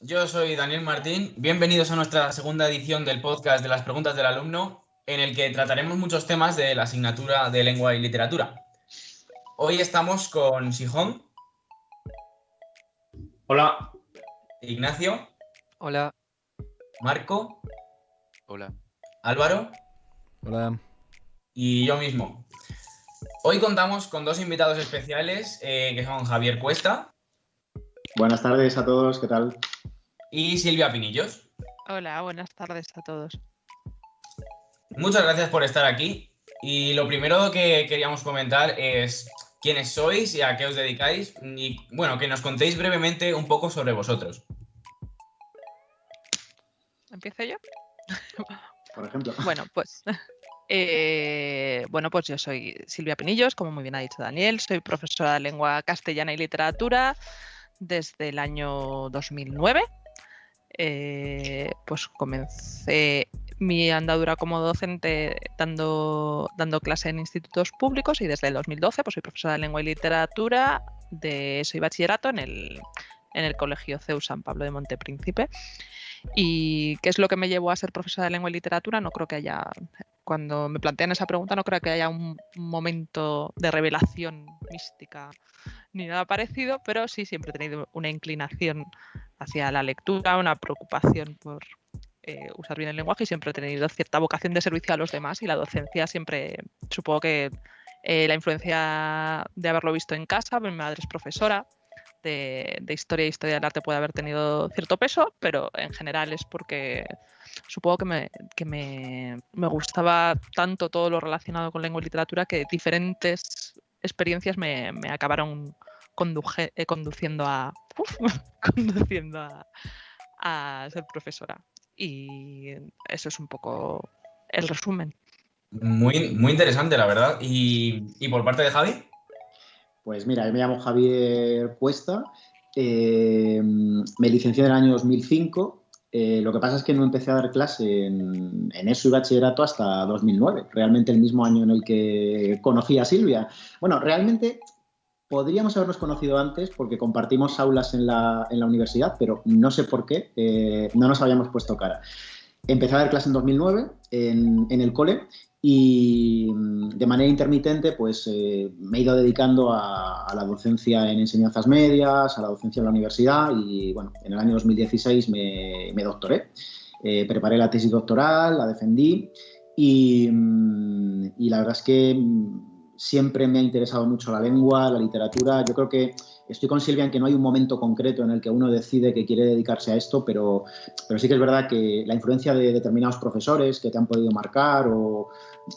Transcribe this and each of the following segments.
yo soy Daniel Martín. Bienvenidos a nuestra segunda edición del podcast de las preguntas del alumno, en el que trataremos muchos temas de la asignatura de lengua y literatura. Hoy estamos con Sijón. Hola. Ignacio. Hola. Marco. Hola. Álvaro. Hola. Y yo mismo. Hoy contamos con dos invitados especiales, que son Javier Cuesta. Buenas tardes a todos, ¿qué tal? Y Silvia Pinillos. Hola, buenas tardes a todos. Muchas gracias por estar aquí. Y lo primero que queríamos comentar es quiénes sois y a qué os dedicáis. Y bueno, que nos contéis brevemente un poco sobre vosotros. ¿Empiezo yo? Por ejemplo. Bueno, pues yo soy Silvia Pinillos, como muy bien ha dicho Daniel. Soy profesora de lengua castellana y literatura desde el año 2009. Pues comencé mi andadura como docente dando clase en institutos públicos y desde el 2012 pues soy profesora de lengua y literatura de ESO y bachillerato en el Colegio CEU San Pablo de Montepríncipe. ¿Y qué es lo que me llevó a ser profesora de lengua y literatura? No creo que haya, cuando me plantean esa pregunta, no creo que haya un momento de revelación mística ni nada parecido, pero sí siempre he tenido una inclinación hacia la lectura, una preocupación por usar bien el lenguaje y siempre he tenido cierta vocación de servicio a los demás y la docencia siempre, supongo que la influencia de haberlo visto en casa, mi madre es profesora de historia y historia del arte puede haber tenido cierto peso, pero en general es porque supongo que me gustaba tanto todo lo relacionado con lengua y literatura que diferentes experiencias me acabaron conduciendo a ser profesora. Y eso es un poco el resumen. Muy, muy interesante, la verdad. ¿Y por parte de Javi? Pues mira, yo me llamo Javier Cuesta, me licencié en el año 2005, lo que pasa es que no empecé a dar clase en ESO y bachillerato hasta 2009, realmente el mismo año en el que conocí a Silvia. Bueno, realmente podríamos habernos conocido antes porque compartimos aulas en la universidad, pero no sé por qué, no nos habíamos puesto cara. Empecé a dar clase en 2009 en el cole y de manera intermitente pues me he ido dedicando a la docencia en enseñanzas medias, a la docencia en la universidad y bueno, en el año 2016 me doctoré. Preparé la tesis doctoral, la defendí y la verdad es que siempre me ha interesado mucho la lengua, la literatura. Yo creo que estoy con Silvia en que no hay un momento concreto en el que uno decide que quiere dedicarse a esto, pero sí que es verdad que la influencia de determinados profesores que te han podido marcar o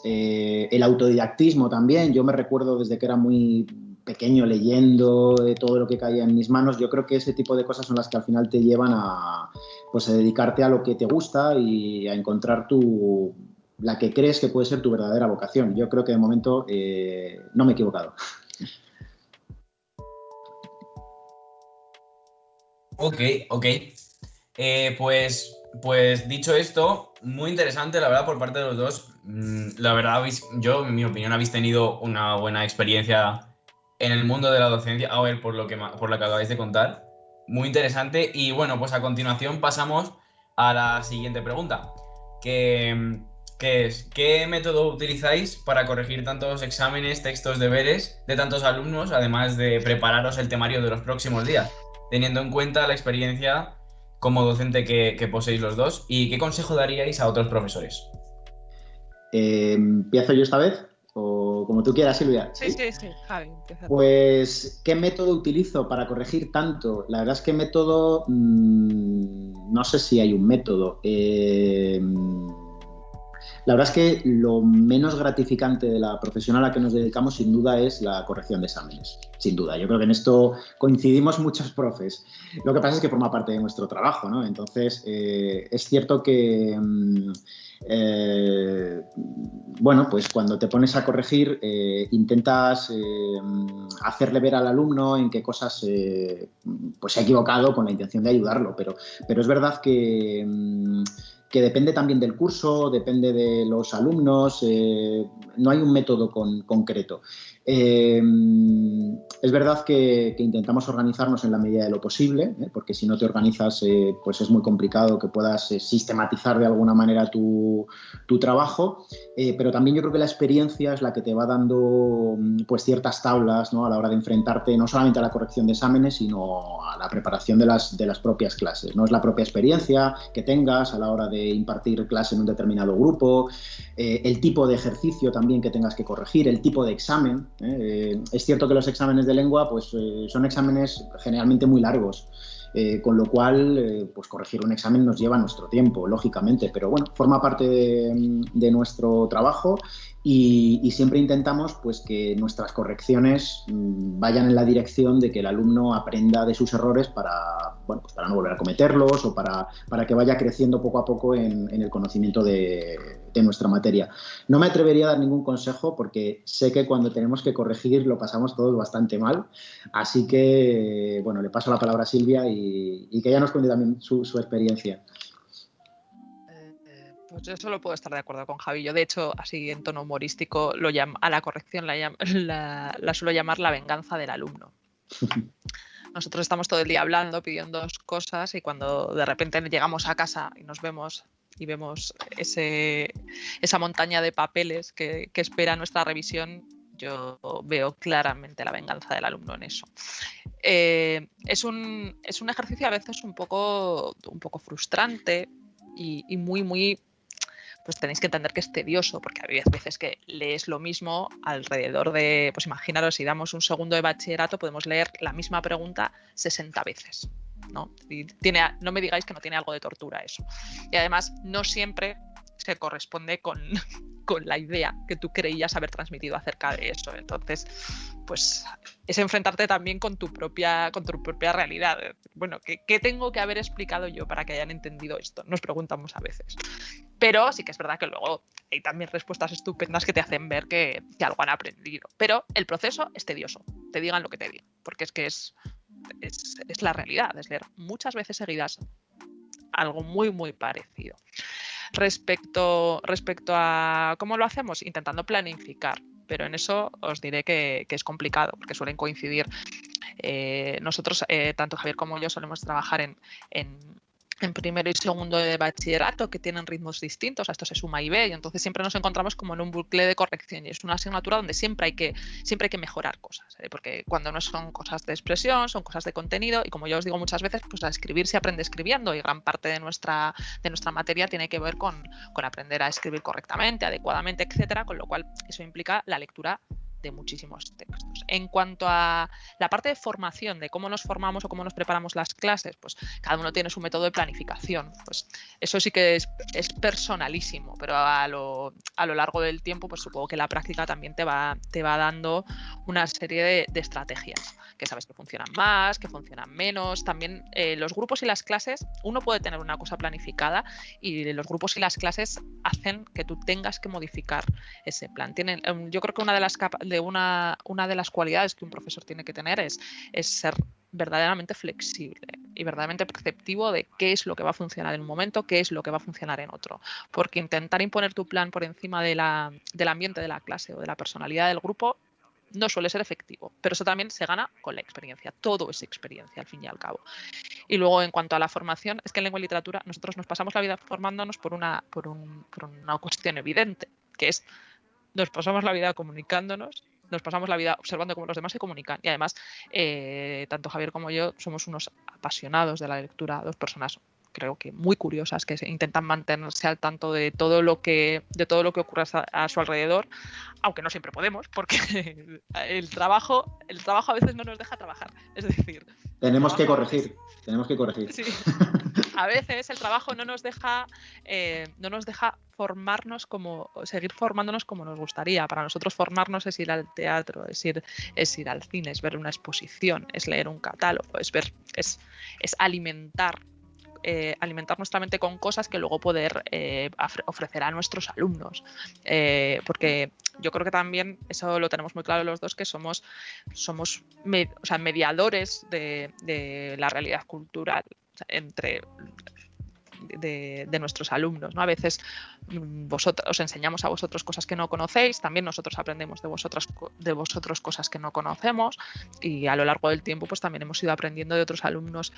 el autodidactismo también. Yo me recuerdo desde que era muy pequeño leyendo todo lo que caía en mis manos. Yo creo que ese tipo de cosas son las que al final te llevan a dedicarte a lo que te gusta y a encontrar la que crees que puede ser tu verdadera vocación. Yo creo que de momento no me he equivocado. Ok. Pues dicho esto, muy interesante, la verdad, por parte de los dos. La verdad, en mi opinión, habéis tenido una buena experiencia en el mundo de la docencia. A ver, por lo que acabáis de contar. Muy interesante. Y bueno, pues a continuación pasamos a la siguiente pregunta. ¿Qué es? ¿Qué método utilizáis para corregir tantos exámenes, textos, deberes de tantos alumnos, además de prepararos el temario de los próximos días? Teniendo en cuenta la experiencia como docente que poseéis los dos, ¿y qué consejo daríais a otros profesores? ¿Empiezo yo esta vez? O como tú quieras, Silvia. Sí, Javi, empieza. Pues, ¿qué método utilizo para corregir tanto? La verdad es que método, no sé si hay un método. La verdad es que lo menos gratificante de la profesión a la que nos dedicamos sin duda es la corrección de exámenes, sin duda. Yo creo que en esto coincidimos muchos profes. Lo que pasa es que forma parte de nuestro trabajo, ¿no? Entonces, es cierto que, bueno, pues cuando te pones a corregir intentas hacerle ver al alumno en qué cosas pues se ha equivocado con la intención de ayudarlo, pero es verdad que depende también del curso, depende de los alumnos, no hay un método concreto. Es verdad que intentamos organizarnos en la medida de lo posible, porque si no te organizas, pues es muy complicado que puedas sistematizar de alguna manera tu trabajo, pero también yo creo que la experiencia es la que te va dando pues ciertas tablas, ¿no? A la hora de enfrentarte no solamente a la corrección de exámenes, sino a la preparación de las propias clases, ¿no? Es la propia experiencia que tengas a la hora de impartir clase en un determinado grupo, el tipo de ejercicio también que tengas que corregir, el tipo de examen. Es cierto que los exámenes de lengua pues, son exámenes generalmente muy largos, con lo cual pues corregir un examen nos lleva nuestro tiempo, lógicamente, pero bueno, forma parte de nuestro trabajo y siempre intentamos pues, que nuestras correcciones vayan en la dirección de que el alumno aprenda de sus errores para no volver a cometerlos o para que vaya creciendo poco a poco en el conocimiento de nuestra materia. No me atrevería a dar ningún consejo porque sé que cuando tenemos que corregir lo pasamos todos bastante mal, así que bueno, le paso la palabra a Silvia y que ella nos cuente también su experiencia. Pues yo solo puedo estar de acuerdo con Javi. Yo, de hecho, así en tono humorístico, a la corrección la suelo llamar la venganza del alumno. Nosotros estamos todo el día hablando, pidiendo cosas y cuando de repente llegamos a casa y nos vemos y vemos esa montaña de papeles que espera nuestra revisión, yo veo claramente la venganza del alumno en eso. Es un ejercicio a veces un poco frustrante y muy pues tenéis que entender que es tedioso, porque hay veces que lees lo mismo alrededor de, pues imaginaros, si damos un segundo de bachillerato, podemos leer la misma pregunta 60 veces, ¿no? Y no me digáis que no tiene algo de tortura eso. Y además, no siempre se corresponde con la idea que tú creías haber transmitido acerca de eso. Entonces, pues es enfrentarte también con tu propia realidad. Bueno, ¿qué tengo que haber explicado yo para que hayan entendido esto? Nos preguntamos a veces. Pero sí que es verdad que luego hay también respuestas estupendas que te hacen ver que algo han aprendido. Pero el proceso es tedioso, te digan lo que te digan, porque es que es la realidad, es leer muchas veces seguidas algo muy parecido. Respecto a cómo lo hacemos, intentando planificar, pero en eso os diré que es complicado porque suelen coincidir. Nosotros, tanto Javier como yo, solemos trabajar en primero y segundo de bachillerato, que tienen ritmos distintos, a esto se suma IB, y entonces siempre nos encontramos como en un bucle de corrección y es una asignatura donde siempre hay que mejorar cosas, porque cuando no son cosas de expresión, son cosas de contenido y como yo os digo muchas veces, pues a escribir se aprende escribiendo y gran parte de nuestra materia tiene que ver con aprender a escribir correctamente, adecuadamente, etcétera, con lo cual eso implica la lectura de muchísimos textos. En cuanto a la parte de formación, de cómo nos formamos o cómo nos preparamos las clases, pues cada uno tiene su método de planificación. Pues eso sí que es personalísimo, pero a lo largo del tiempo, pues supongo que la práctica también te va dando una serie de estrategias, que sabes que funcionan más, que funcionan menos. También los grupos y las clases, uno puede tener una cosa planificada y los grupos y las clases hacen que tú tengas que modificar ese plan. Yo creo que una de las cualidades que un profesor tiene que tener es ser verdaderamente flexible y verdaderamente perceptivo de qué es lo que va a funcionar en un momento, qué es lo que va a funcionar en otro. Porque intentar imponer tu plan por encima del ambiente de la clase o de la personalidad del grupo no suele ser efectivo, pero eso también se gana con la experiencia. Todo es experiencia, al fin y al cabo. Y luego, en cuanto a la formación, es que en lengua y literatura nosotros nos pasamos la vida formándonos por una cuestión evidente, que es nos pasamos la vida comunicándonos, nos pasamos la vida observando cómo los demás se comunican y además tanto Javier como yo somos unos apasionados de la lectura, dos personas creo que muy curiosas que intentan mantenerse al tanto de todo lo que ocurre a su alrededor, aunque no siempre podemos porque el trabajo a veces no nos deja trabajar, es decir, tenemos que corregir. Sí. A veces el trabajo no nos deja seguir formándonos como nos gustaría. Para nosotros formarnos es ir al teatro, es ir al cine, es ver una exposición, es leer un catálogo, es alimentar nuestra mente con cosas que luego poder ofrecer a nuestros alumnos. Porque yo creo que también eso lo tenemos muy claro los dos, que somos mediadores de la realidad cultural entre de nuestros alumnos, ¿no? A veces os enseñamos a vosotros cosas que no conocéis, también nosotros aprendemos de vosotros cosas que no conocemos, y a lo largo del tiempo pues también hemos ido aprendiendo de otros alumnos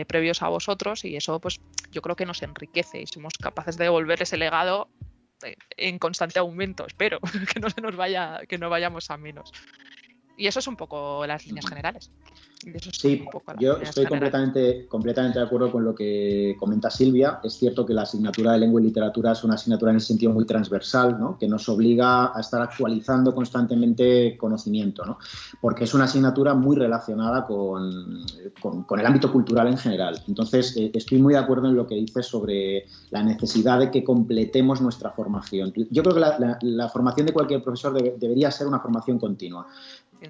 previos a vosotros, y eso pues yo creo que nos enriquece y somos capaces de devolver ese legado en constante aumento. Espero que no se nos vaya, que no vayamos a menos. Y eso es un poco las líneas generales. Sí, yo estoy completamente de acuerdo con lo que comenta Silvia. Es cierto que la asignatura de lengua y literatura es una asignatura en el sentido muy transversal, ¿no? Que nos obliga a estar actualizando constantemente conocimiento, ¿no? Porque es una asignatura muy relacionada con el ámbito cultural en general. Entonces, estoy muy de acuerdo en lo que dices sobre la necesidad de que completemos nuestra formación. Yo creo que la formación de cualquier profesor debería ser una formación continua.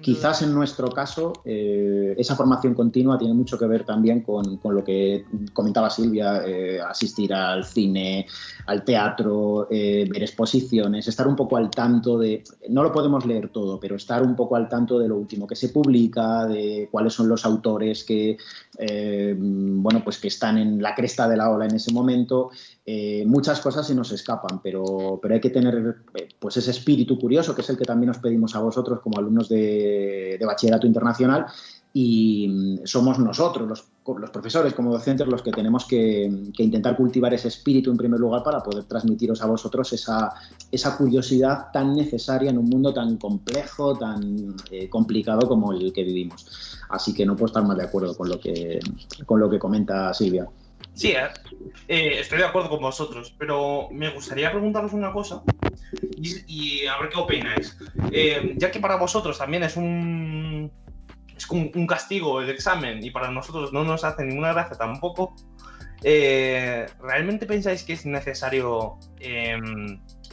Quizás en nuestro caso esa formación continua tiene mucho que ver también con lo que comentaba Silvia, asistir al cine, al teatro, ver exposiciones, estar un poco al tanto de, no lo podemos leer todo, pero estar un poco al tanto de lo último que se publica, de cuáles son los autores que, pues que están en la cresta de la ola en ese momento. Muchas cosas se nos escapan, pero hay que tener pues ese espíritu curioso, que es el que también os pedimos a vosotros como alumnos de bachillerato internacional, y somos nosotros, los profesores como docentes, los que tenemos que intentar cultivar ese espíritu en primer lugar para poder transmitiros a vosotros esa curiosidad tan necesaria en un mundo tan complejo, tan complicado como el que vivimos. Así que no puedo estar más de acuerdo con lo que comenta Silvia. Sí, estoy de acuerdo con vosotros, pero me gustaría preguntaros una cosa y a ver qué opináis. Ya que para vosotros también es un castigo el examen y para nosotros no nos hace ninguna gracia tampoco, ¿realmente pensáis que es necesario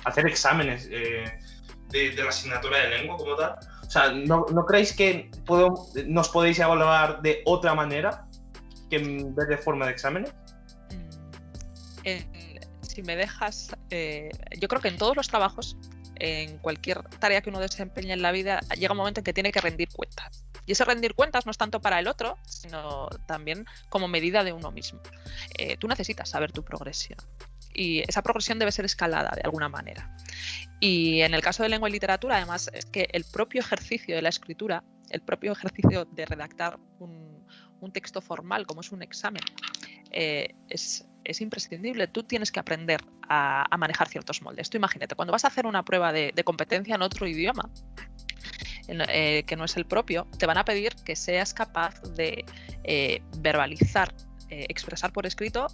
hacer exámenes de la asignatura de lengua como tal? O sea, ¿no creéis que nos podéis evaluar de otra manera que en vez de forma de exámenes? Si me dejas, yo creo que en todos los trabajos, en cualquier tarea que uno desempeñe en la vida, llega un momento en que tiene que rendir cuentas. Y ese rendir cuentas no es tanto para el otro, sino también como medida de uno mismo. Tú necesitas saber tu progresión. Y esa progresión debe ser escalada de alguna manera. Y en el caso de lengua y literatura, además, es que el propio ejercicio de la escritura, el propio ejercicio de redactar un texto formal, como es un examen, es imprescindible. Tú tienes que aprender a manejar ciertos moldes. Tú imagínate, cuando vas a hacer una prueba de competencia en otro idioma, que no es el propio, te van a pedir que seas capaz de verbalizar, expresar por escrito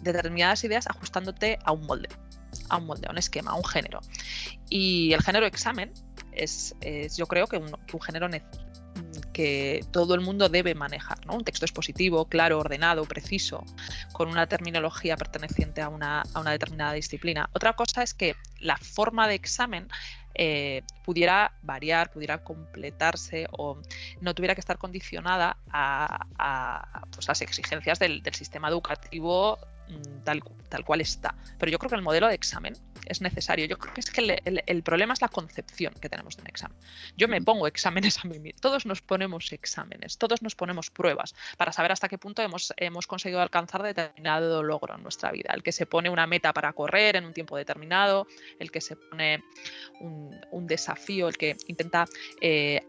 determinadas ideas ajustándote a un molde, a un esquema, a un género. Y el género examen es yo creo que un género que todo el mundo debe manejar, ¿no? Un texto expositivo, claro, ordenado, preciso, con una terminología perteneciente a una determinada disciplina. Otra cosa es que la forma de examen pudiera variar, pudiera completarse o no tuviera que estar condicionada a pues, las exigencias del sistema educativo tal cual está. Pero yo creo que el modelo de examen es necesario. Yo creo que es que el problema es la concepción que tenemos de un examen. Yo me pongo exámenes a mí mismo. Todos nos ponemos exámenes, todos nos ponemos pruebas para saber hasta qué punto hemos conseguido alcanzar determinado logro en nuestra vida. El que se pone una meta para correr en un tiempo determinado, el que se pone un desafío, el que intenta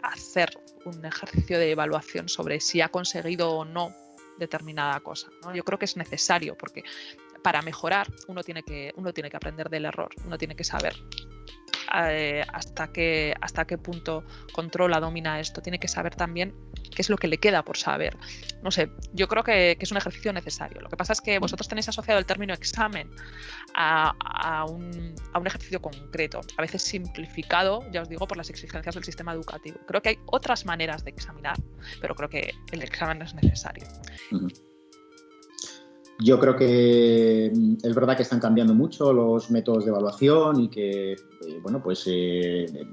hacer un ejercicio de evaluación sobre si ha conseguido o no determinada cosa, ¿no? Yo creo que es necesario porque para mejorar uno tiene que aprender del error, uno tiene que saber hasta qué punto controla, domina esto, tiene que saber también qué es lo que le queda por saber. No sé, yo creo que es un ejercicio necesario. Lo que pasa es que vosotros tenéis asociado el término examen a un ejercicio concreto, a veces simplificado, ya os digo, por las exigencias del sistema educativo. Creo que hay otras maneras de examinar, pero creo que el examen es necesario. Yo creo que es verdad que están cambiando mucho los métodos de evaluación y que bueno, pues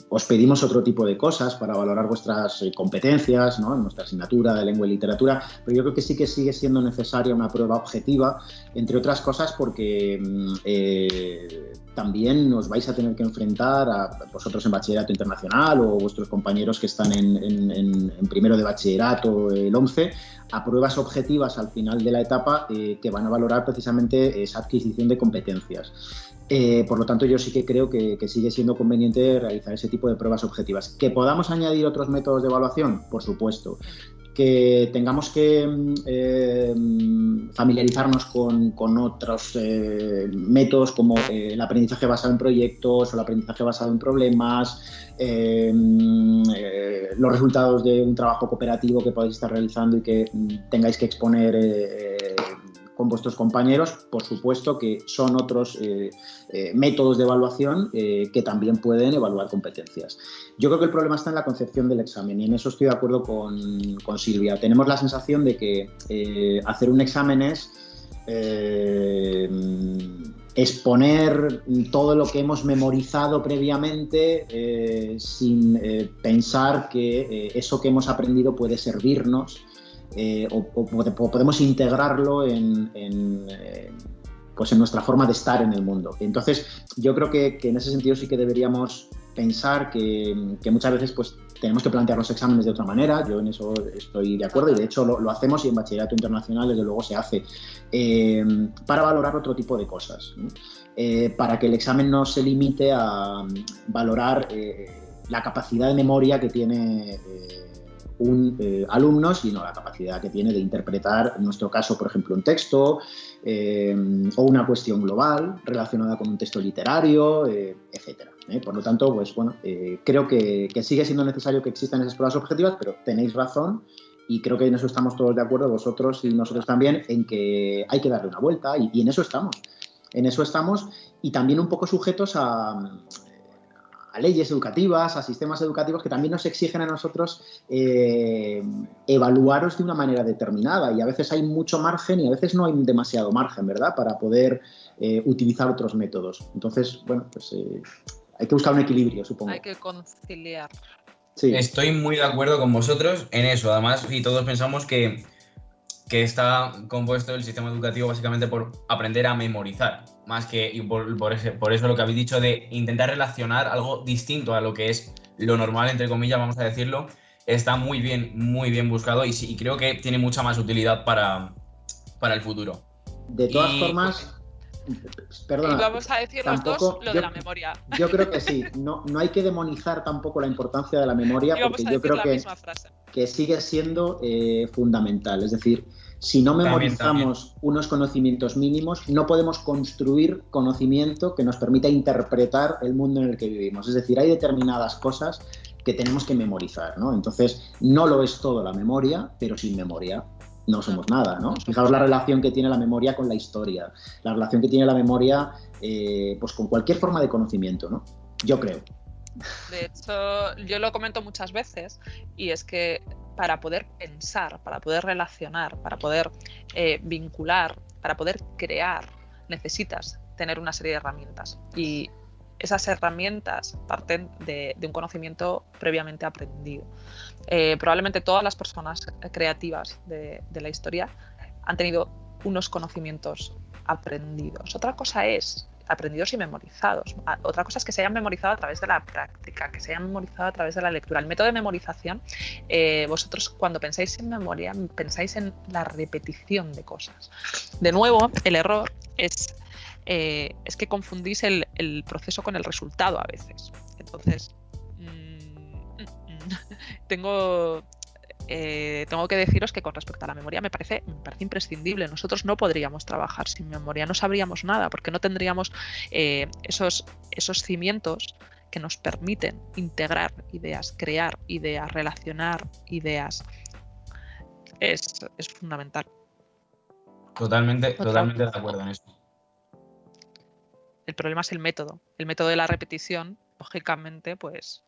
os pedimos otro tipo de cosas para valorar vuestras competencias, ¿no? En nuestra asignatura de lengua y literatura, pero yo creo que sí que sigue siendo necesaria una prueba objetiva, entre otras cosas porque también os vais a tener que enfrentar a vosotros en bachillerato internacional o vuestros compañeros que están en primero de bachillerato, el 11, a pruebas objetivas al final de la etapa que van a valorar precisamente esa adquisición de competencias. Por lo tanto, yo sí que creo que sigue siendo conveniente realizar ese tipo de pruebas objetivas. ¿Que podamos añadir otros métodos de evaluación? Por supuesto. Que tengamos que familiarizarnos con otros métodos como el aprendizaje basado en proyectos o el aprendizaje basado en problemas, los resultados de un trabajo cooperativo que podáis estar realizando y que tengáis que exponer con vuestros compañeros, por supuesto que son otros métodos de evaluación que también pueden evaluar competencias. Yo creo que el problema está en la concepción del examen y en eso estoy de acuerdo con Silvia. Tenemos la sensación de que hacer un examen es exponer todo lo que hemos memorizado previamente sin pensar que eso que hemos aprendido puede servirnos o podemos integrarlo en nuestra forma de estar en el mundo. Entonces, yo creo que en ese sentido sí que deberíamos pensar que muchas veces pues, tenemos que plantear los exámenes de otra manera. Yo en eso estoy de acuerdo y de hecho lo hacemos y en bachillerato internacional desde luego se hace para valorar otro tipo de cosas, ¿no? Para que el examen no se limite a valorar la capacidad de memoria que tiene un alumno, sino la capacidad que tiene de interpretar, en nuestro caso, por ejemplo, un texto o una cuestión global relacionada con un texto literario, etcétera. Por lo tanto, pues bueno, creo que sigue siendo necesario que existan esas pruebas objetivas, pero tenéis razón y creo que en eso estamos todos de acuerdo, vosotros y nosotros también, en que hay que darle una vuelta y en eso estamos. En eso estamos y también un poco sujetos a leyes educativas, a sistemas educativos que también nos exigen a nosotros evaluaros de una manera determinada y a veces hay mucho margen y a veces no hay demasiado margen, ¿verdad?, para poder utilizar otros métodos. Entonces, bueno, pues hay que buscar un equilibrio, supongo. Hay que conciliar. Sí. Estoy muy de acuerdo con vosotros en eso. Además, sí, todos pensamos que está compuesto el sistema educativo básicamente por aprender a memorizar, más que y por eso lo que habéis dicho de intentar relacionar algo distinto a lo que es lo normal, entre comillas, vamos a decirlo, está muy bien buscado y creo que tiene mucha más utilidad para el futuro. De todas formas, perdona, y vamos a decir los dos lo de la memoria. Yo creo que sí, no hay que demonizar tampoco la importancia de la memoria porque yo creo que sigue siendo fundamental. Es decir, si no memorizamos unos conocimientos mínimos, no podemos construir conocimiento que nos permita interpretar el mundo en el que vivimos. Es decir, hay determinadas cosas que tenemos que memorizar, ¿no? Entonces, no lo es todo la memoria, pero sin memoria no somos nada, ¿no? Fijaos la relación que tiene la memoria con la historia, la relación que tiene la memoria pues con cualquier forma de conocimiento, ¿no? Yo creo. De hecho, yo lo comento muchas veces y es que para poder pensar, para poder relacionar, para poder vincular, para poder crear, necesitas tener una serie de herramientas y esas herramientas parten de un conocimiento previamente aprendido. Probablemente todas las personas creativas de la historia han tenido unos conocimientos aprendidos. Otra cosa es aprendidos y memorizados. Otra cosa es que se hayan memorizado a través de la práctica, que se hayan memorizado a través de la lectura. El método de memorización, vosotros cuando pensáis en memoria, pensáis en la repetición de cosas. De nuevo, el error es que confundís el proceso con el resultado a veces. Entonces, tengo que deciros que con respecto a la memoria me parece imprescindible. Nosotros no podríamos trabajar sin memoria, no sabríamos nada porque no tendríamos esos cimientos que nos permiten integrar ideas, crear ideas, relacionar ideas. Es fundamental. Totalmente de acuerdo en eso. El problema es el método de la repetición, lógicamente, pues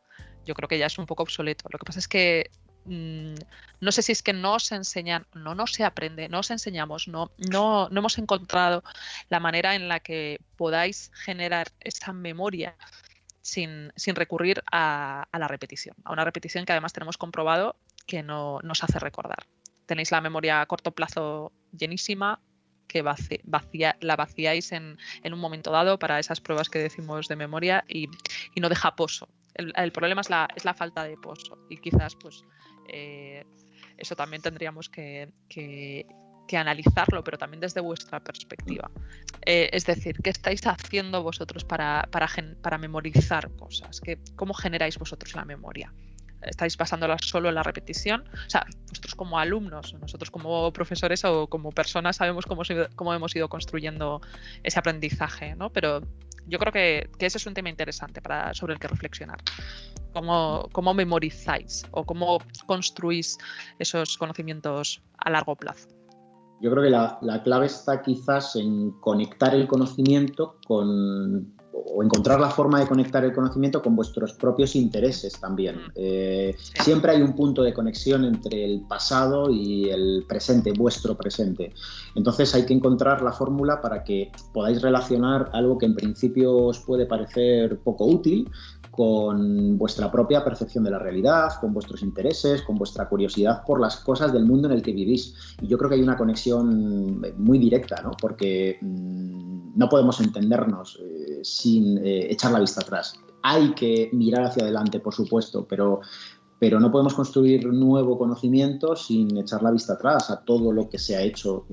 yo creo que ya es un poco obsoleto. Lo que pasa es que no sé si es que no se enseñan, no se aprende, no os enseñamos, no hemos encontrado la manera en la que podáis generar esa memoria sin recurrir a la repetición, a una repetición que además tenemos comprobado que no nos hace recordar. Tenéis la memoria a corto plazo llenísima, que la vaciáis en un momento dado para esas pruebas que decimos de memoria y no deja pozo. El problema es la falta de pozo y quizás pues eso también tendríamos que analizarlo, pero también desde vuestra perspectiva. Es decir, ¿qué estáis haciendo vosotros para memorizar cosas? ¿Cómo generáis vosotros la memoria? ¿Estáis basándola solo en la repetición? O sea, vosotros como alumnos, nosotros como profesores o como personas sabemos cómo hemos ido construyendo ese aprendizaje, ¿no? Pero yo creo que ese es un tema interesante sobre el que reflexionar. ¿Cómo memorizáis o cómo construís esos conocimientos a largo plazo? Yo creo que la clave está quizás en conectar el conocimiento o encontrar la forma de conectar el conocimiento con vuestros propios intereses también. Siempre hay un punto de conexión entre el pasado y el presente, vuestro presente. Entonces hay que encontrar la fórmula para que podáis relacionar algo que en principio os puede parecer poco útil con vuestra propia percepción de la realidad, con vuestros intereses, con vuestra curiosidad por las cosas del mundo en el que vivís. Y yo creo que hay una conexión muy directa, ¿no? Porque no podemos entendernos sin echar la vista atrás. Hay que mirar hacia adelante, por supuesto, pero no podemos construir nuevo conocimiento sin echar la vista atrás a todo lo que se ha hecho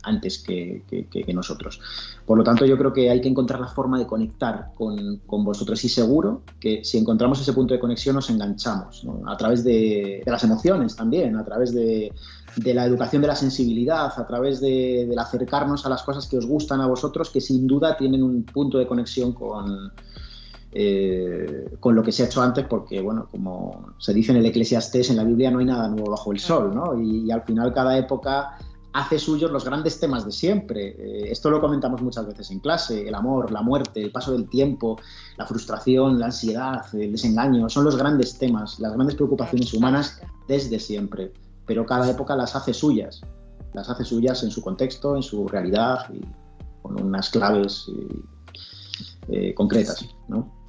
antes que nosotros. Por lo tanto, yo creo que hay que encontrar la forma de conectar con vosotros y seguro que si encontramos ese punto de conexión nos enganchamos, ¿no? A través de las emociones también, a través de la educación de la sensibilidad, a través del acercarnos a las cosas que os gustan a vosotros, que sin duda tienen un punto de conexión con lo que se ha hecho antes, porque, bueno, como se dice en el Eclesiastés, en la Biblia no hay nada nuevo bajo el sol, ¿no? Y al final cada época hace suyos los grandes temas de siempre. Esto lo comentamos muchas veces en clase: el amor, la muerte, el paso del tiempo, la frustración, la ansiedad, el desengaño, son los grandes temas, las grandes preocupaciones humanas desde siempre, pero cada época las hace suyas en su contexto, en su realidad y con unas claves concretas, ¿no?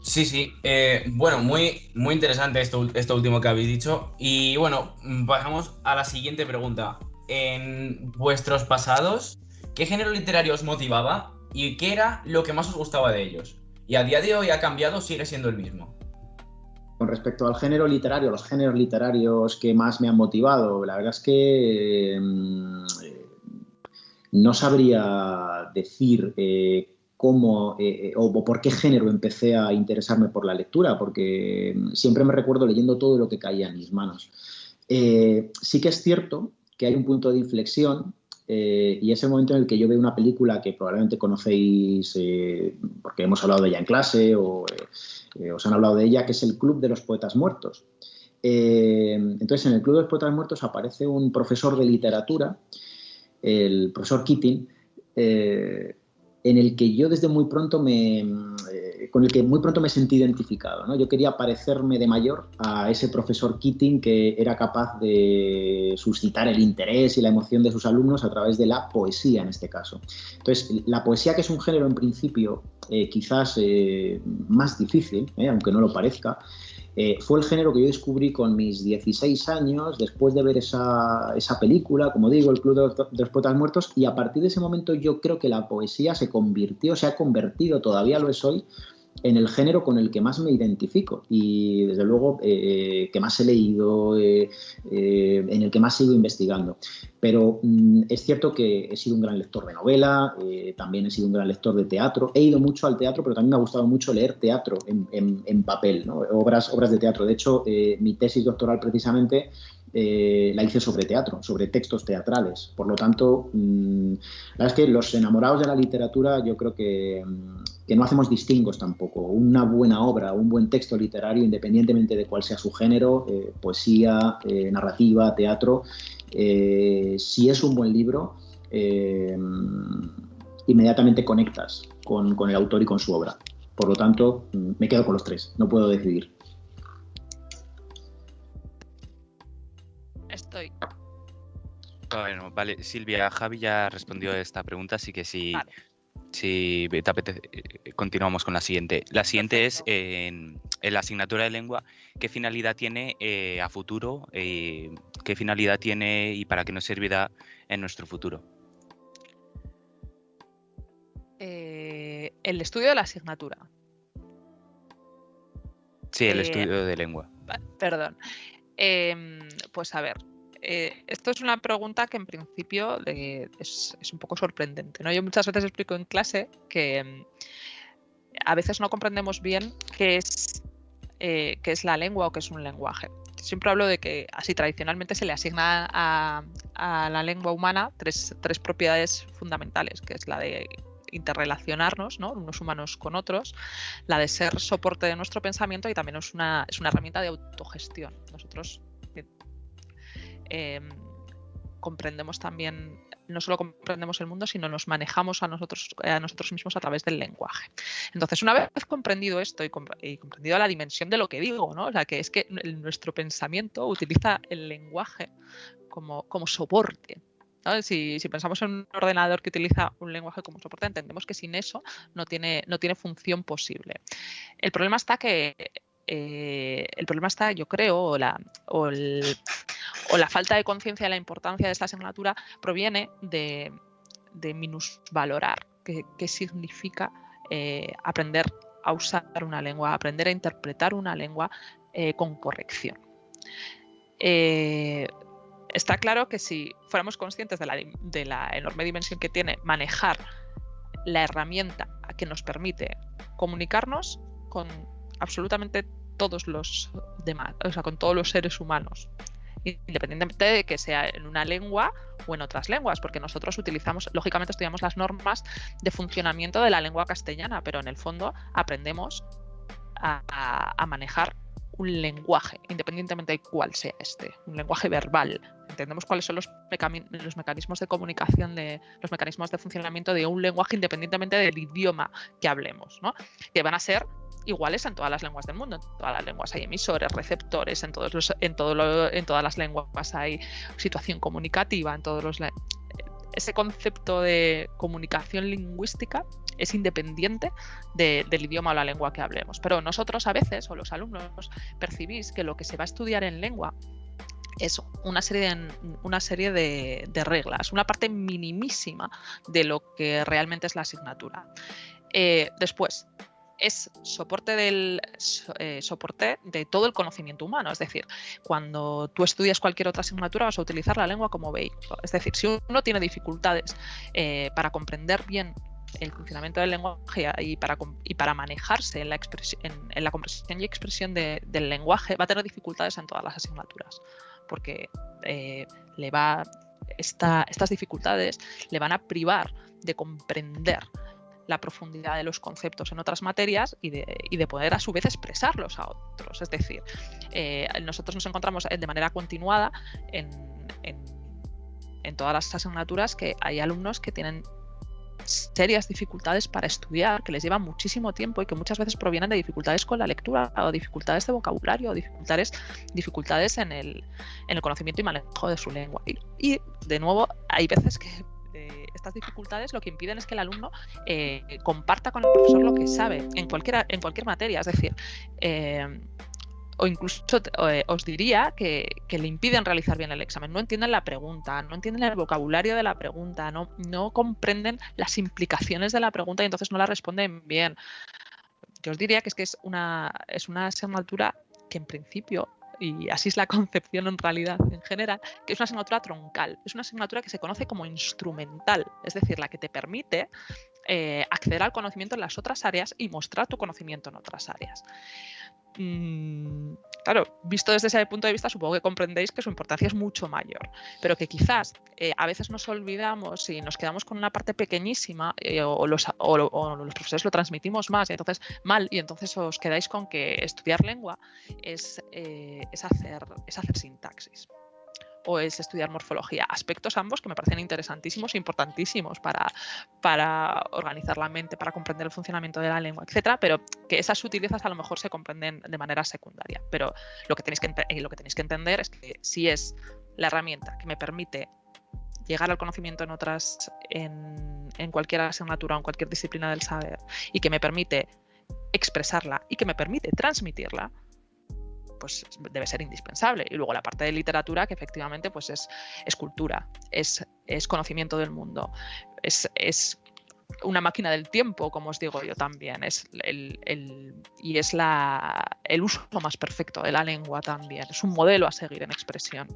Sí. Bueno, muy, muy interesante esto último que habéis dicho. Y bueno, pasamos a la siguiente pregunta. En vuestros pasados, ¿qué género literario os motivaba y qué era lo que más os gustaba de ellos? ¿Y a día de hoy ha cambiado o sigue siendo el mismo? Con respecto al género literario, los géneros literarios que más me han motivado, la verdad es que no sabría decir cómo o por qué género empecé a interesarme por la lectura, porque siempre me recuerdo leyendo todo lo que caía en mis manos. Sí que es cierto que hay un punto de inflexión y es el momento en el que yo veo una película que probablemente conocéis porque hemos hablado de ella en clase o os han hablado de ella, que es El Club de los Poetas Muertos. Entonces, en El Club de los Poetas Muertos aparece un profesor de literatura, el profesor Keating, en el que yo desde muy pronto con el que muy pronto me sentí identificado, ¿no? Yo quería parecerme de mayor a ese profesor Keating que era capaz de suscitar el interés y la emoción de sus alumnos a través de la poesía, en este caso. Entonces, la poesía, que es un género en principio quizás más difícil, aunque no lo parezca, fue el género que yo descubrí con mis 16 años, después de ver esa película, como digo, El Club de los Poetas Muertos, y a partir de ese momento yo creo que la poesía se ha convertido, todavía lo es hoy, en el género con el que más me identifico y, desde luego, que más he leído, en el que más sigo investigando. Pero es cierto que he sido un gran lector de novela, también he sido un gran lector de teatro. He ido mucho al teatro, pero también me ha gustado mucho leer teatro en papel, ¿no? Obras de teatro. De hecho, mi tesis doctoral precisamente la hice sobre teatro, sobre textos teatrales. Por lo tanto, la verdad es que los enamorados de la literatura, yo creo que no hacemos distingos tampoco. Una buena obra, un buen texto literario, independientemente de cuál sea su género, poesía, narrativa, teatro, si es un buen libro, inmediatamente conectas con el autor y con su obra. Por lo tanto, me quedo con los tres, no puedo decidir. Estoy. Bueno, vale, Silvia, Javi ya respondió a esta pregunta, así que si, Vale. Si te apetece, continuamos con la siguiente. La siguiente es en la asignatura de lengua, ¿qué finalidad tiene a futuro? ¿Qué finalidad tiene y para qué nos servirá en nuestro futuro? El estudio de la asignatura. Sí, el estudio de lengua. Perdón. Pues a ver, esto es una pregunta que en principio es un poco sorprendente, ¿no? Yo muchas veces explico en clase que a veces no comprendemos bien qué es la lengua o qué es un lenguaje. Siempre hablo de que así tradicionalmente se le asigna a la lengua humana tres propiedades fundamentales, que es la de interrelacionarnos, ¿no? Unos humanos con otros, la de ser soporte de nuestro pensamiento y también es una herramienta de autogestión. Nosotros comprendemos también, no solo comprendemos el mundo, sino nos manejamos a nosotros mismos a través del lenguaje. Entonces, una vez comprendido esto y comprendido la dimensión de lo que digo, ¿no? O sea, que es que nuestro pensamiento utiliza el lenguaje como soporte. ¿No? Si pensamos en un ordenador que utiliza un lenguaje como soporte, entendemos que sin eso no tiene función posible. El problema está yo creo, o la falta de conciencia de la importancia de esta asignatura proviene de minusvalorar qué significa aprender a usar una lengua, aprender a interpretar una lengua con corrección. Está claro que si fuéramos conscientes de la enorme dimensión que tiene manejar la herramienta que nos permite comunicarnos con absolutamente todos los demás, o sea, con todos los seres humanos, independientemente de que sea en una lengua o en otras lenguas, porque nosotros lógicamente estudiamos las normas de funcionamiento de la lengua castellana, pero en el fondo aprendemos a manejar un lenguaje, independientemente de cuál sea un lenguaje verbal. Entendemos cuáles son los mecanismos de comunicación, los mecanismos de funcionamiento de un lenguaje independientemente del idioma que hablemos, ¿no? Que van a ser iguales en todas las lenguas del mundo. En todas las lenguas hay emisores, receptores, en todas las lenguas hay situación comunicativa, ese concepto de comunicación lingüística es independiente del idioma o la lengua que hablemos. Pero nosotros a veces, o los alumnos, percibís que lo que se va a estudiar en lengua es una serie de reglas, una parte minimísima de lo que realmente es la asignatura. Después, es soporte de todo el conocimiento humano. Es decir, cuando tú estudias cualquier otra asignatura vas a utilizar la lengua como vehículo. Es decir, si uno tiene dificultades para comprender bien el funcionamiento del lenguaje y para manejarse en la comprensión y expresión del lenguaje, va a tener dificultades en todas las asignaturas, porque estas dificultades le van a privar de comprender la profundidad de los conceptos en otras materias y de poder a su vez expresarlos a otros. Es decir, nosotros nos encontramos de manera continuada en todas las asignaturas que hay alumnos que tienen serias dificultades para estudiar, que les lleva muchísimo tiempo y que muchas veces provienen de dificultades con la lectura o dificultades de vocabulario o dificultades en el conocimiento y manejo de su lengua. Y de nuevo, hay veces que estas dificultades lo que impiden es que el alumno comparta con el profesor lo que sabe en cualquier materia. Es decir, o incluso os diría que le impiden realizar bien el examen. No entienden la pregunta, no entienden el vocabulario de la pregunta, no comprenden las implicaciones de la pregunta y entonces no la responden bien. Yo os diría que es una asignatura que en principio, y así es la concepción en realidad en general, que es una asignatura troncal, es una asignatura que se conoce como instrumental, es decir, la que te permite acceder al conocimiento en las otras áreas y mostrar tu conocimiento en otras áreas. Claro, visto desde ese punto de vista, supongo que comprendéis que su importancia es mucho mayor, pero que quizás a veces nos olvidamos y nos quedamos con una parte pequeñísima o los profesores lo transmitimos más y entonces mal, y entonces os quedáis con que estudiar lengua es hacer sintaxis o es estudiar morfología, aspectos ambos que me parecen interesantísimos e importantísimos para organizar la mente, para comprender el funcionamiento de la lengua, etcétera, pero que esas sutilezas a lo mejor se comprenden de manera secundaria. Pero lo que tenéis que entender es que si es la herramienta que me permite llegar al conocimiento en cualquier asignatura o en cualquier disciplina del saber, y que me permite expresarla y que me permite transmitirla, pues debe ser indispensable. Y luego la parte de literatura, que efectivamente pues es cultura, es conocimiento del mundo, es una máquina del tiempo, como os digo yo también, es el uso más perfecto de la lengua también, es un modelo a seguir en expresión.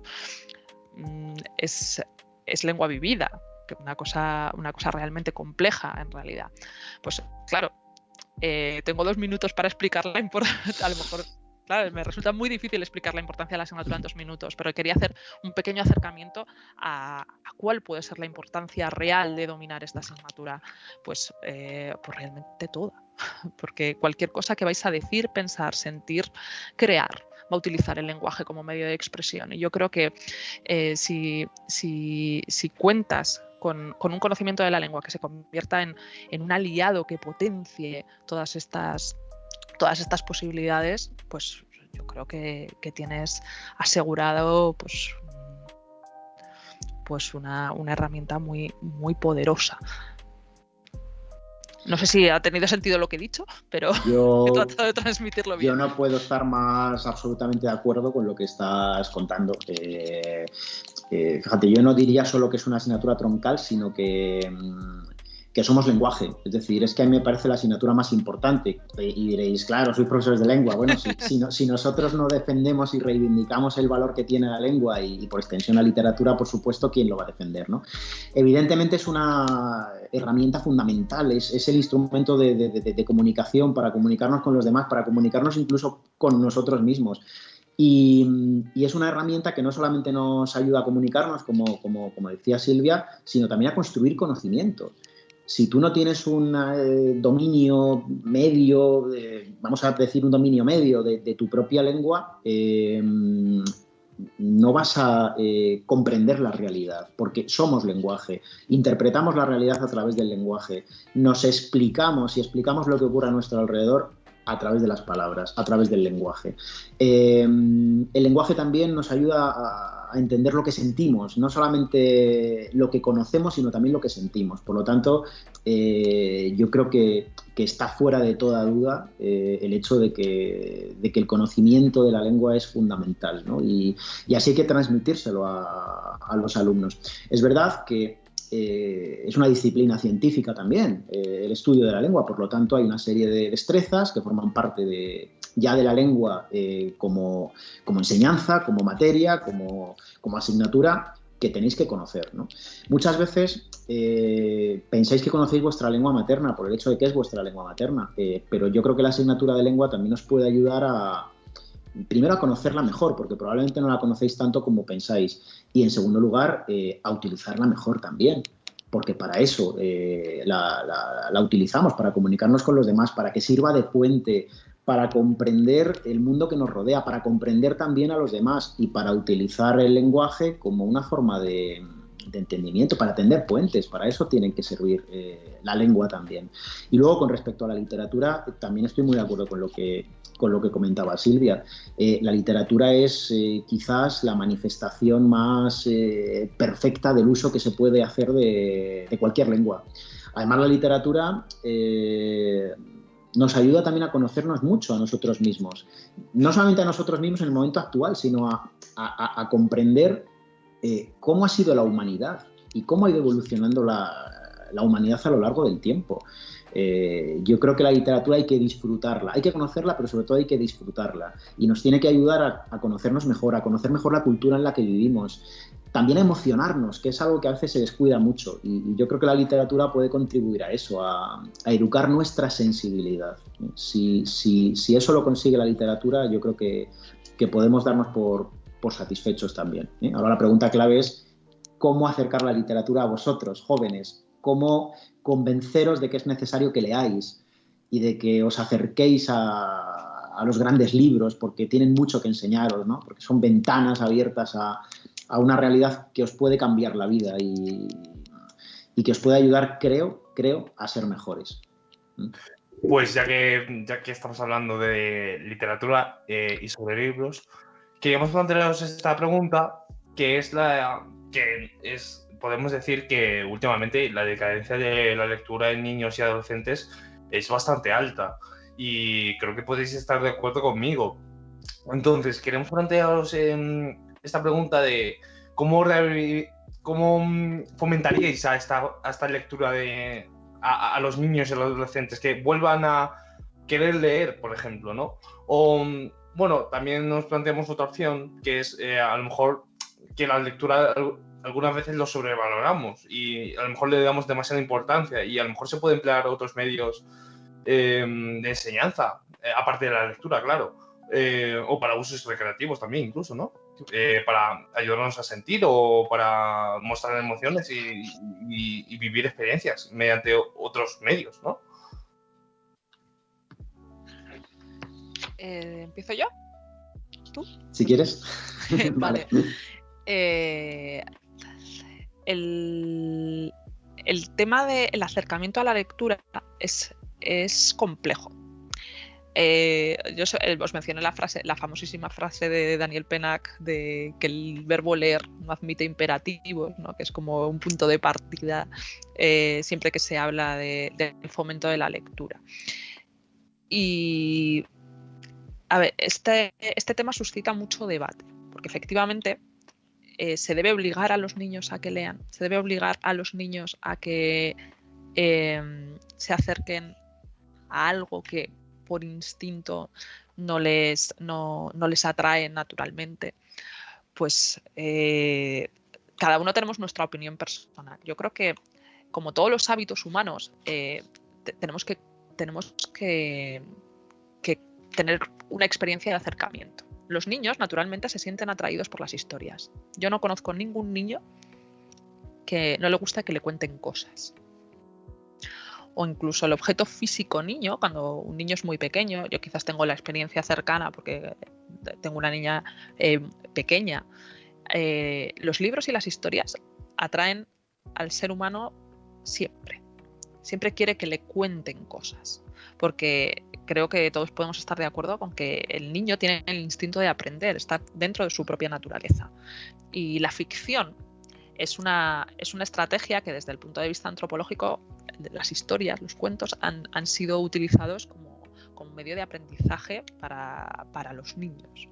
Es lengua vivida, que una cosa realmente compleja en realidad. Pues claro, tengo 2 minutos para explicar la importancia, a lo mejor. Claro, me resulta muy difícil explicar la importancia de la asignatura en 2 minutos, pero quería hacer un pequeño acercamiento a cuál puede ser la importancia real de dominar esta asignatura. Pues realmente toda, porque cualquier cosa que vais a decir, pensar, sentir, crear, va a utilizar el lenguaje como medio de expresión. Y yo creo que si cuentas con un conocimiento de la lengua que se convierta en un aliado que potencie todas estas posibilidades, pues yo creo que tienes asegurado pues una herramienta muy, muy poderosa. No sé si ha tenido sentido lo que he dicho, pero he tratado de transmitirlo bien. Yo no puedo estar más absolutamente de acuerdo con lo que estás contando. Fíjate, yo no diría solo que es una asignatura troncal, sino que somos lenguaje. Es decir, es que a mí me parece la asignatura más importante. Y diréis, claro, sois profesores de lengua. Bueno, si nosotros no defendemos y reivindicamos el valor que tiene la lengua y por extensión la literatura, por supuesto, ¿quién lo va a defender, no? Evidentemente es una herramienta fundamental, es el instrumento de comunicación para comunicarnos con los demás, para comunicarnos incluso con nosotros mismos. Y es una herramienta que no solamente nos ayuda a comunicarnos, como decía Silvia, sino también a construir conocimiento. Si tú no tienes un dominio medio, vamos a decir un dominio medio de tu propia lengua, no vas a comprender la realidad, porque somos lenguaje, interpretamos la realidad a través del lenguaje, nos explicamos y explicamos lo que ocurre a nuestro alrededor a través de las palabras, a través del lenguaje. El lenguaje también nos ayuda a entender lo que sentimos, no solamente lo que conocemos, sino también lo que sentimos. Por lo tanto, yo creo que está fuera de toda duda el hecho de que el conocimiento de la lengua es fundamental, ¿no? Y así hay que transmitírselo a los alumnos. Es verdad que es una disciplina científica también, el estudio de la lengua, por lo tanto hay una serie de destrezas que forman parte ya de la lengua como enseñanza, como materia, como asignatura que tenéis que conocer, ¿no? Muchas veces pensáis que conocéis vuestra lengua materna por el hecho de que es vuestra lengua materna, pero yo creo que la asignatura de lengua también os puede ayudar primero a conocerla mejor, porque probablemente no la conocéis tanto como pensáis, y en segundo lugar a utilizarla mejor también, porque para eso la utilizamos, para comunicarnos con los demás, para que sirva de puente, para comprender el mundo que nos rodea, para comprender también a los demás y para utilizar el lenguaje como una forma de entendimiento, para tender puentes. Para eso tiene que servir la lengua también. Y luego, con respecto a la literatura, también estoy muy de acuerdo con lo que comentaba Silvia. La literatura es quizás la manifestación más perfecta del uso que se puede hacer de cualquier lengua. Además, la literatura nos ayuda también a conocernos mucho a nosotros mismos. No solamente a nosotros mismos en el momento actual, sino a comprender cómo ha sido la humanidad y cómo ha ido evolucionando la humanidad a lo largo del tiempo. Yo creo que la literatura hay que disfrutarla, hay que conocerla, pero sobre todo hay que disfrutarla. Y nos tiene que ayudar a conocernos mejor, a conocer mejor la cultura en la que vivimos. También a emocionarnos, que es algo que a veces se descuida mucho. Y yo creo que la literatura puede contribuir a eso, a educar nuestra sensibilidad. Si eso lo consigue la literatura, yo creo que podemos darnos por satisfechos también. Ahora la pregunta clave es cómo acercar la literatura a vosotros, jóvenes, cómo convenceros de que es necesario que leáis y de que os acerquéis a los grandes libros, porque tienen mucho que enseñaros, ¿no? Porque son ventanas abiertas a una realidad que os puede cambiar la vida y que os puede ayudar, creo, a ser mejores. Pues ya que estamos hablando de literatura y sobre libros, queríamos plantearos esta pregunta, que es podemos decir que últimamente la decadencia de la lectura en niños y adolescentes es bastante alta y creo que podéis estar de acuerdo conmigo. Entonces, queremos plantearos esta pregunta de cómo fomentaríais a esta lectura a los niños y a los adolescentes, que vuelvan a querer leer, por ejemplo, ¿no? O, bueno, también nos planteamos otra opción, que es a lo mejor que la lectura algunas veces lo sobrevaloramos y a lo mejor le damos demasiada importancia y a lo mejor se puede emplear otros medios de enseñanza, aparte de la lectura, claro, o para usos recreativos también incluso, ¿no? Para ayudarnos a sentir o para mostrar emociones y vivir experiencias mediante otros medios, ¿no? ¿Empiezo yo? ¿Tú? Si quieres. Vale. El tema del acercamiento a la lectura es complejo. Os mencioné la famosísima frase de Daniel Pennack de que el verbo leer no admite imperativos, ¿no? Que es como un punto de partida siempre que se habla del fomento de la lectura. Y a ver, este tema suscita mucho debate, porque efectivamente se debe obligar a los niños a que lean, se debe obligar a los niños a que se acerquen a algo que por instinto no les atrae naturalmente. Pues cada uno tenemos nuestra opinión personal. Yo creo que, como todos los hábitos humanos, tenemos que tener una experiencia de acercamiento. Los niños, naturalmente, se sienten atraídos por las historias. Yo no conozco ningún niño que no le guste que le cuenten cosas. O incluso el objeto físico niño, cuando un niño es muy pequeño, yo quizás tengo la experiencia cercana porque tengo una niña pequeña, los libros y las historias atraen al ser humano siempre. Siempre quiere que le cuenten cosas, porque creo que todos podemos estar de acuerdo con que el niño tiene el instinto de aprender, está dentro de su propia naturaleza. Y la ficción es una estrategia que, desde el punto de vista antropológico, las historias, los cuentos han sido utilizados como medio de aprendizaje para los niños.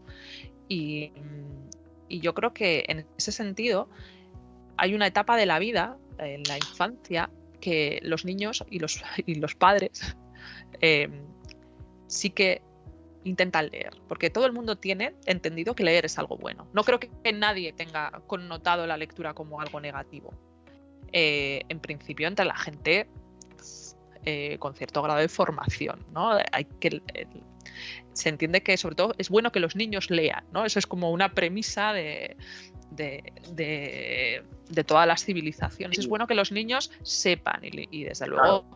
Y yo creo que en ese sentido hay una etapa de la vida, en la infancia, que los niños y los padres sí que intentan leer, porque todo el mundo tiene entendido que leer es algo bueno. No creo que nadie tenga connotado la lectura como algo negativo. En principio, entre la gente con cierto grado de formación, ¿no? Se entiende que, sobre todo, es bueno que los niños lean, ¿no? Eso es como una premisa de todas las civilizaciones. Es bueno que los niños sepan y desde luego,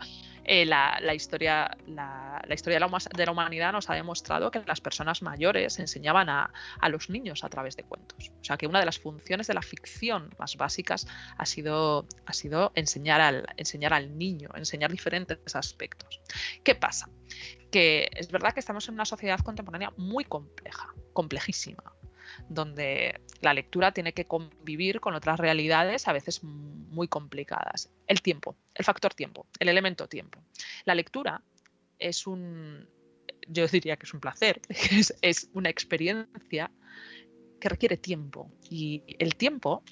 la historia de la humanidad nos ha demostrado que las personas mayores enseñaban a los niños a través de cuentos. O sea, que una de las funciones de la ficción más básicas ha sido enseñar al niño, enseñar diferentes aspectos. ¿Qué pasa? Que es verdad que estamos en una sociedad contemporánea muy compleja, complejísima, donde la lectura tiene que convivir con otras realidades a veces muy complicadas. El tiempo, el factor tiempo, el elemento tiempo. La lectura yo diría que es un placer, es una experiencia que requiere tiempo, y el tiempo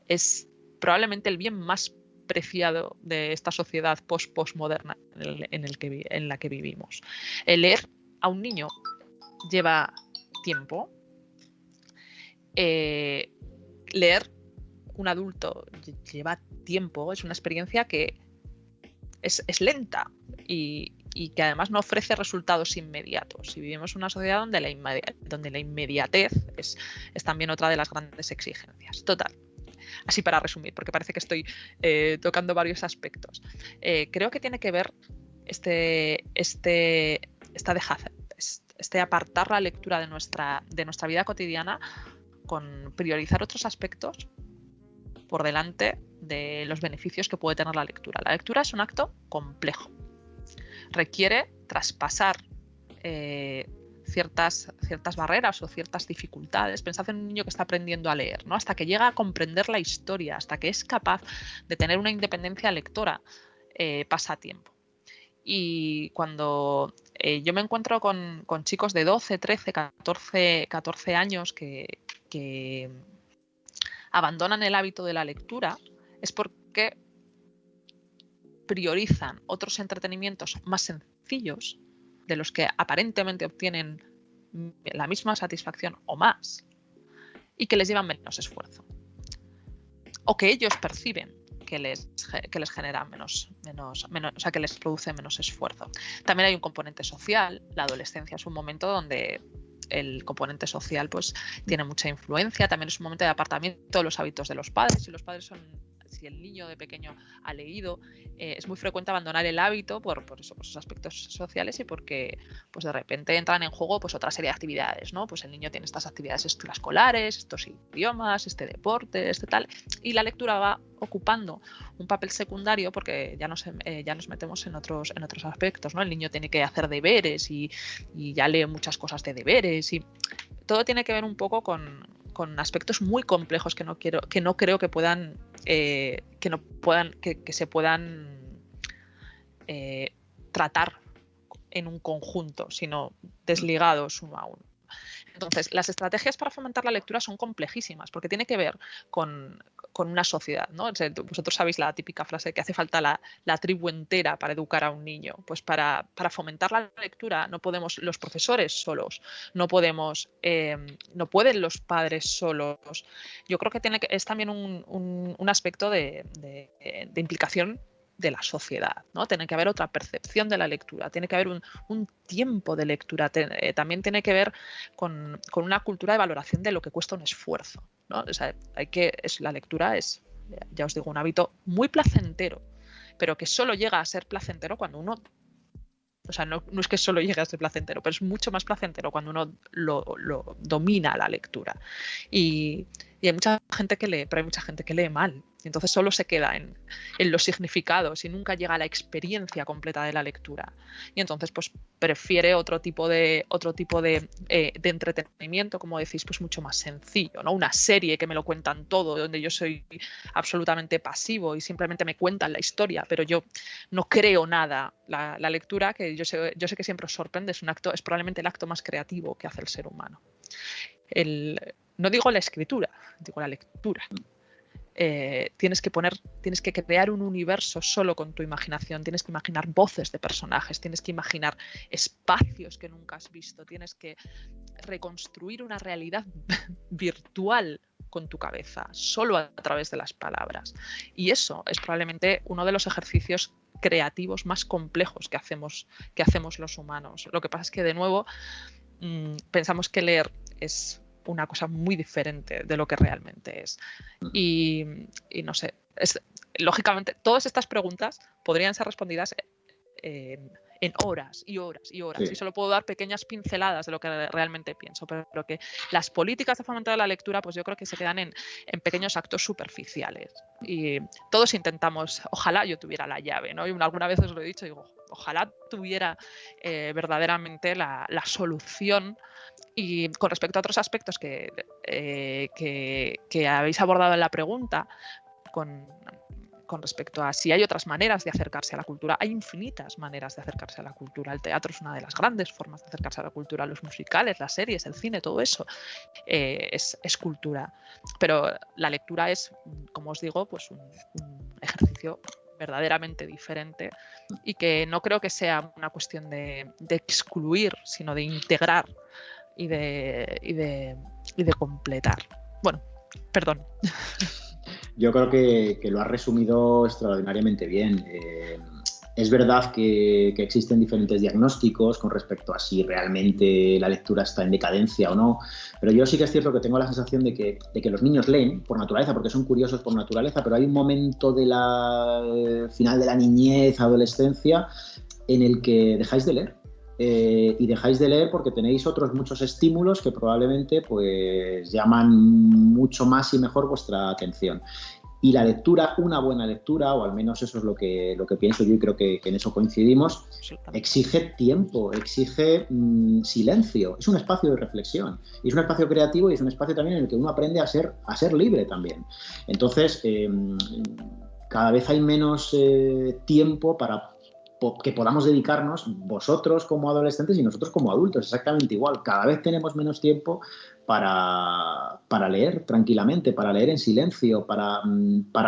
es probablemente el bien más preciado de esta sociedad postmoderna en la que vivimos. El leer a un niño lleva tiempo. Leer un adulto lleva tiempo, es una experiencia que es lenta y que además no ofrece resultados inmediatos. Y vivimos en una sociedad donde la inmediatez es también otra de las grandes exigencias. Total. Así, para resumir, porque parece que estoy tocando varios aspectos. Creo que tiene que ver este apartar la lectura de nuestra vida cotidiana con priorizar otros aspectos por delante de los beneficios que puede tener la lectura. La lectura es un acto complejo. Requiere traspasar ciertas barreras o ciertas dificultades. Pensad en un niño que está aprendiendo a leer, ¿no? Hasta que llega a comprender la historia, hasta que es capaz de tener una independencia lectora, pasa tiempo. Y cuando yo me encuentro con chicos de 12, 13, 14 años que abandonan el hábito de la lectura, es porque priorizan otros entretenimientos más sencillos, de los que aparentemente obtienen la misma satisfacción o más, y que les llevan menos esfuerzo. O que ellos perciben que les genera menos, o sea, que les produce menos esfuerzo. También hay un componente social. La adolescencia es un momento donde el componente social pues tiene mucha influencia. También es un momento de apartamiento de los hábitos de los padres. Si el niño de pequeño ha leído, es muy frecuente abandonar el hábito por esos aspectos sociales y porque pues de repente entran en juego pues otra serie de actividades, ¿no? Pues el niño tiene estas actividades extraescolares, estos idiomas, este deporte, este tal, y la lectura va ocupando un papel secundario porque ya nos metemos en otros aspectos, ¿no? El niño tiene que hacer deberes y ya lee muchas cosas de deberes y todo tiene que ver un poco con aspectos muy complejos que no creo que se puedan tratar en un conjunto, sino desligados uno a uno. Entonces, las estrategias para fomentar la lectura son complejísimas porque tiene que ver con una sociedad, ¿no? Vosotros sabéis la típica frase que hace falta la tribu entera para educar a un niño. Pues para fomentar la lectura no podemos los profesores solos, no pueden los padres solos. Yo creo que es también un aspecto de implicación de la sociedad, ¿no? Tiene que haber otra percepción de la lectura, tiene que haber un tiempo de lectura, también tiene que ver con una cultura de valoración de lo que cuesta un esfuerzo, ¿no? O sea, la lectura es, ya os digo, un hábito muy placentero, pero que solo llega a ser placentero cuando uno, o sea, no es que solo llegue a ser placentero, pero es mucho más placentero cuando uno lo domina la lectura. Y hay mucha gente que lee, pero hay mucha gente que lee mal. Y entonces solo se queda en los significados y nunca llega a la experiencia completa de la lectura. Y entonces pues prefiere otro tipo de entretenimiento, como decís, pues mucho más sencillo, ¿no? Una serie que me lo cuentan todo, donde yo soy absolutamente pasivo y simplemente me cuentan la historia, pero yo no creo nada. La lectura, que yo sé que siempre os sorprende, es probablemente el acto más creativo que hace el ser humano. No digo la escritura, digo la lectura. Tienes que crear un universo solo con tu imaginación, tienes que imaginar voces de personajes, tienes que imaginar espacios que nunca has visto, tienes que reconstruir una realidad virtual con tu cabeza, solo a través de las palabras. Y eso es probablemente uno de los ejercicios creativos más complejos que hacemos los humanos. Lo que pasa es que, de nuevo, pensamos que leer es una cosa muy diferente de lo que realmente es. Y no sé, lógicamente, todas estas preguntas podrían ser respondidas en horas y horas y horas. Sí. Y solo puedo dar pequeñas pinceladas de lo que realmente pienso, pero que las políticas de fomento de la lectura, pues yo creo que se quedan en pequeños actos superficiales. Y todos intentamos, ojalá yo tuviera la llave, ¿no? Y alguna vez os lo he dicho, digo, ojalá tuviera verdaderamente la solución. Y con respecto a otros aspectos que habéis abordado en la pregunta, con respecto a si hay otras maneras de acercarse a la cultura, hay infinitas maneras de acercarse a la cultura. El teatro es una de las grandes formas de acercarse a la cultura, los musicales, las series, el cine, todo eso es cultura. Pero la lectura es, como os digo, pues un ejercicio verdaderamente diferente y que no creo que sea una cuestión de excluir, sino de integrar y de completar. Bueno, perdón. Yo creo que lo has resumido extraordinariamente bien. Es verdad que existen diferentes diagnósticos con respecto a si realmente la lectura está en decadencia o no, pero yo sí que es cierto que tengo la sensación de que los niños leen por naturaleza, porque son curiosos por naturaleza, pero hay un momento de la final de la niñez, adolescencia, en el que dejáis de leer. Y dejáis de leer porque tenéis otros muchos estímulos que probablemente pues llaman mucho más y mejor vuestra atención. Y la lectura, una buena lectura, o al menos eso es lo que pienso yo y creo que en eso coincidimos, exige tiempo, exige silencio. Es un espacio de reflexión. Y es un espacio creativo y es un espacio también en el que uno aprende a ser libre también. Entonces, cada vez hay menos tiempo para que podamos dedicarnos, vosotros como adolescentes y nosotros como adultos, exactamente igual. Cada vez tenemos menos tiempo para leer tranquilamente, para leer en silencio, para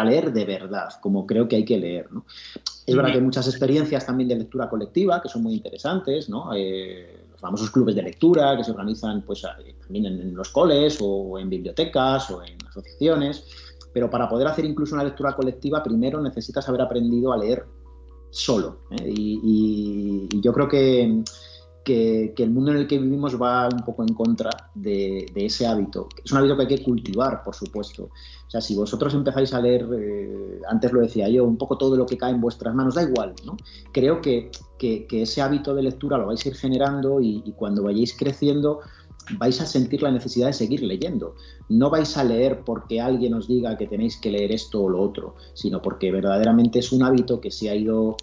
leer de verdad, como creo que hay que leer, ¿no? Es verdad que hay muchas experiencias también de lectura colectiva que son muy interesantes, ¿no? Los famosos clubes de lectura que se organizan pues, también en los coles o en bibliotecas o en asociaciones, pero para poder hacer incluso una lectura colectiva primero necesitas haber aprendido a leer solo, ¿eh? Y yo creo que el mundo en el que vivimos va un poco en contra de ese hábito. Es un hábito que hay que cultivar, por supuesto. O sea, si vosotros empezáis a leer, antes lo decía yo, un poco todo lo que cae en vuestras manos, da igual, ¿no? Creo que ese hábito de lectura lo vais a ir generando y cuando vayáis creciendo vais a sentir la necesidad de seguir leyendo. No vais a leer porque alguien os diga que tenéis que leer esto o lo otro, sino porque verdaderamente es un hábito que se ha ido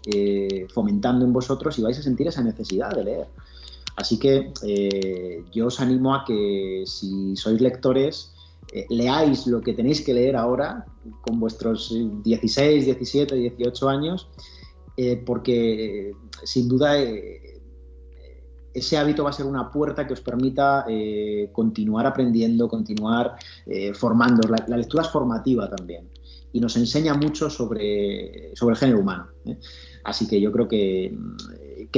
fomentando en vosotros y vais a sentir esa necesidad de leer. Así que yo os animo a que si sois lectores, leáis lo que tenéis que leer ahora con vuestros 16, 17, 18 años, porque sin duda ese hábito va a ser una puerta que os permita continuar aprendiendo, continuar formando. La lectura es formativa también y nos enseña mucho sobre el género humano, ¿eh? Así que yo creo que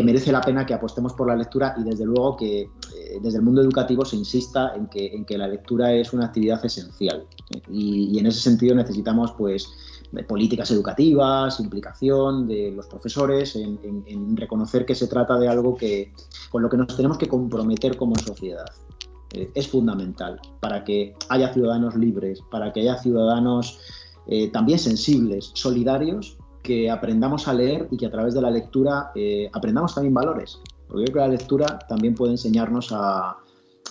merece la pena que apostemos por la lectura y desde luego que desde el mundo educativo se insista en que la lectura es una actividad esencial, ¿eh? Y en ese sentido necesitamos pues políticas educativas, implicación de los profesores en reconocer que se trata de algo con lo que nos tenemos que comprometer como sociedad. Es fundamental para que haya ciudadanos libres, para que haya ciudadanos también sensibles, solidarios, que aprendamos a leer y que a través de la lectura aprendamos también valores. Porque yo creo que la lectura también puede enseñarnos a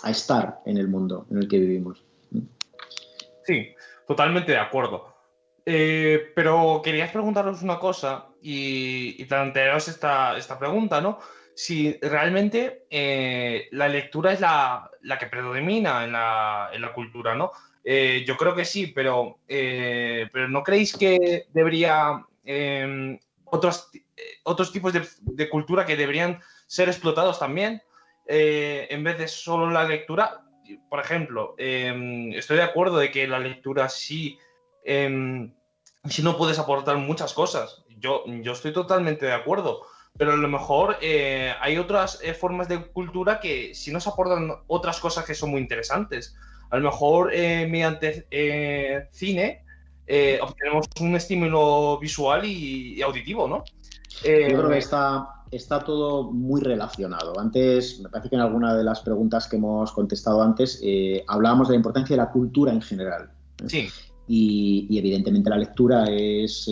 estar en el mundo en el que vivimos. Sí, totalmente de acuerdo. Pero quería preguntaros una cosa y plantearos esta pregunta, ¿no? Si realmente la lectura es la que predomina en la cultura, ¿no? Yo creo que sí, pero ¿no creéis que debería otros tipos de cultura que deberían ser explotados también en vez de solo la lectura? Por ejemplo, estoy de acuerdo de que la lectura sí no puedes aportar muchas cosas. Yo estoy totalmente de acuerdo, pero a lo mejor hay otras formas de cultura que sí nos aportan otras cosas que son muy interesantes. A lo mejor mediante cine obtenemos un estímulo visual y auditivo, ¿no? Yo creo que está todo muy relacionado. Antes, me parece que en alguna de las preguntas que hemos contestado antes, hablábamos de la importancia de la cultura en general. Sí. Y evidentemente la lectura es